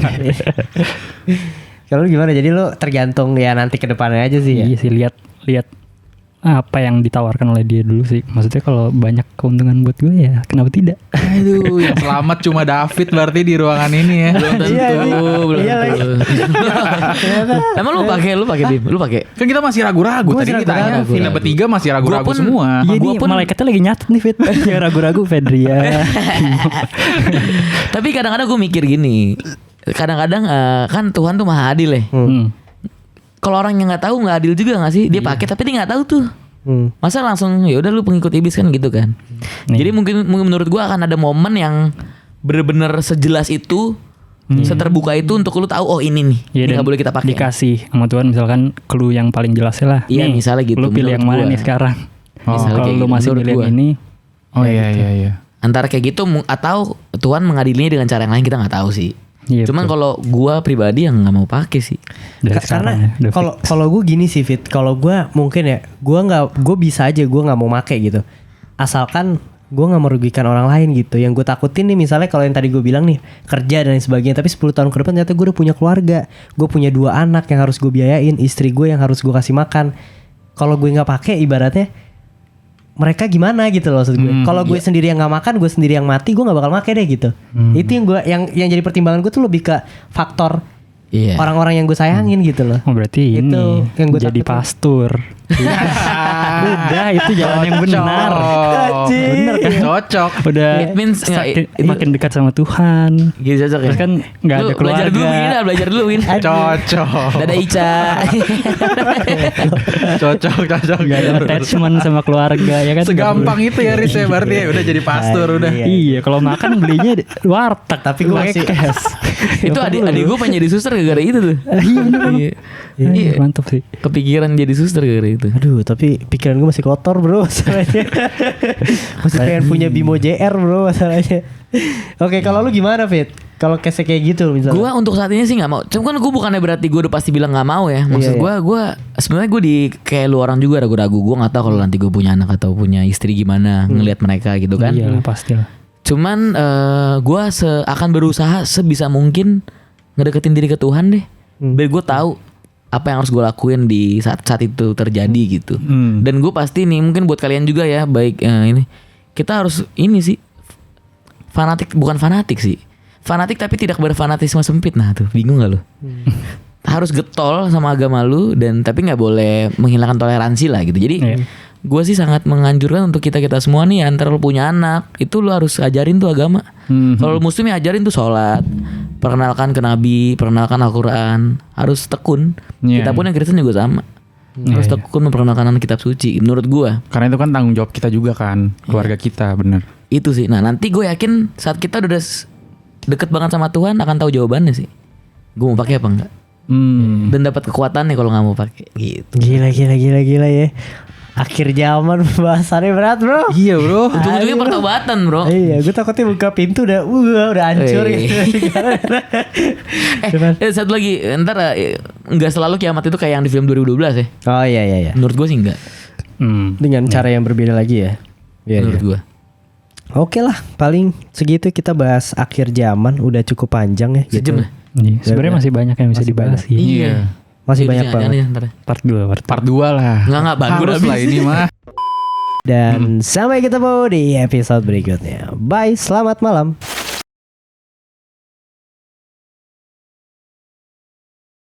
Kalau lu gimana? Jadi lu tergantung ya nanti ke depannya aja sih ya. Iya sih, lihat apa yang ditawarkan oleh dia dulu sih. Maksudnya kalau banyak keuntungan buat gue ya kenapa tidak? Aduh, yang selamat cuma David berarti di ruangan ini ya. Belum tentu, Iya, belum iya tentu. Emang lu pakai Bim? Lu pakai? Kan kita masih ragu-ragu. Gua Tadi masih kita ragu-ragu. kita bertiga masih ragu-ragu Gua pun- semua. Iya gua nih, pun- malaikatnya lagi nyatet nih Fit. Yang ragu-ragu Fedria. Tapi kadang-kadang gue mikir gini. Kadang-kadang kan Tuhan tuh maha adil ya. Kalau orang yang nggak tahu nggak adil juga nggak sih? Dia pakai tapi dia nggak tahu tuh. Masa langsung ya udah lu pengikut iblis kan gitu kan. Jadi mungkin menurut gua akan ada momen yang bener-bener sejelas itu, seterbuka itu untuk lu tahu oh ini nih, Iya, ini dan nggak boleh kita pakai. dikasih sama Tuhan misalkan clue yang paling jelas lah. Iya, Nih, misalnya gitu, lu pilih menurut yang mana gua. nih sekarang? Misalnya Kalau kayak lu gitu, masih menurut pilih yang gua. ini, Oh iya. Antara kayak gitu atau Tuhan mengadilinya dengan cara yang lain kita nggak tahu sih. Iya, Cuman betul. kalau gua pribadi yang nggak mau pakai sih. Dari sekarang ya, Karena udah fix. kalau gue gini sih Fit, kalau gue mungkin ya gue bisa aja gue nggak mau make gitu, asalkan gue nggak merugikan orang lain gitu. Yang gue takutin nih misalnya kalau yang tadi gue bilang nih kerja dan lain sebagainya, tapi 10 tahun ke depan ternyata gue udah punya keluarga, gue punya 2 anak yang harus gue biayain, istri gue yang harus gue kasih makan. Kalau gue nggak pakai ibaratnya mereka gimana gitu loh maksud gue. Kalau gue sendiri yang nggak makan, gue sendiri yang mati, gue nggak bakal make deh gitu. Itu yang gue yang jadi pertimbangan gue tuh lebih ke faktor Iya. orang-orang yang gue sayangin gitu loh. Oh berarti Itu ini yang gua jadi takutin. pastor. Udah itu jalan yang benar. Bener kan? Cocok. Udah It means makin dekat sama Tuhan. gitu cocok ya. Terus kan nggak Lu ada belajar dulu Win, keluarga. belajar dulu Win. Cocok. Dadah Ica. Cocok. Nggak ada attachment sama keluarga ya kan. Segampang itu ya Riz ya, berarti ya udah jadi pastor udah. Iya, kalau makan belinya di warteg. Tapi gue pakai masih- cash. Itu adik gue pengen jadi suster gara-gara itu tuh. Iya. Iya, mantap sih. Kepikiran jadi suster gara-gara itu. Aduh, tapi pikiran gue masih kotor bro masalahnya. Masih pengen punya Bimo JR bro masalahnya. Oke, kalau lu gimana Fit? Kalau case kayak gitu misalnya. Gue untuk saat ini sih nggak mau. Cuma kan gue bukannya berarti gue udah pasti bilang nggak mau ya. Maksud Iya, gue sebenarnya gue di kayak lu orang juga ragu-ragu. Gue nggak tahu kalau nanti gue punya anak atau punya istri gimana ngelihat mereka gitu kan. Iya lah pastilah. Cuman gue akan berusaha sebisa mungkin ngedeketin diri ke Tuhan deh. Biar gue tahu apa yang harus gue lakuin di saat itu terjadi gitu. Dan gue pasti nih mungkin buat kalian juga ya baik ini kita harus ini sih bukan fanatik sih. Fanatik tapi tidak berfanatisme sempit. Nah tuh bingung gak lu? Harus getol sama agama lu dan tapi nggak boleh menghilangkan toleransi lah gitu. Jadi gue sih sangat menganjurkan untuk kita semua nih antara lu punya anak itu lu harus ajarin tuh agama. Kalau lu muslim ya ajarin tuh sholat, perkenalkan ke Nabi, perkenalkan Al-Quran, harus tekun. Kita pun yang Kristen juga sama. Harus tekun memperkenalkan kitab suci menurut gue. Karena itu kan tanggung jawab kita juga kan, keluarga kita, bener. Itu sih. Nah nanti gue yakin saat kita udah deket banget sama Tuhan akan tahu jawabannya sih. Gue mau pakai apa enggak? Dan dapat kekuatannya kalau nggak mau pakai gitu. Gila ya. Akhir zaman bahasannya berat bro. Iya bro. Ujung-ujungnya pertobatan bro. Iya, gue takutnya buka pintu udah hancur gitu. Satu lagi, ntar nggak selalu kiamat itu kayak yang di film 2012 ya. Oh iya. Menurut gue sih enggak. Dengan cara yang berbeda lagi ya. Iya. Menurut gue. Oke lah, paling segitu kita bahas akhir zaman udah cukup panjang ya. Sejam gitu. lah. Iya, sebenarnya masih banyak yang bisa Masih dibahas banyak. sih. Iya. Masih Iya, banyak jangan banget. ya, ntar. Part 2. Part 2 lah. Nggak bagus Harus lah ini mah. Dan sampai ketemu di episode berikutnya. Bye, selamat malam.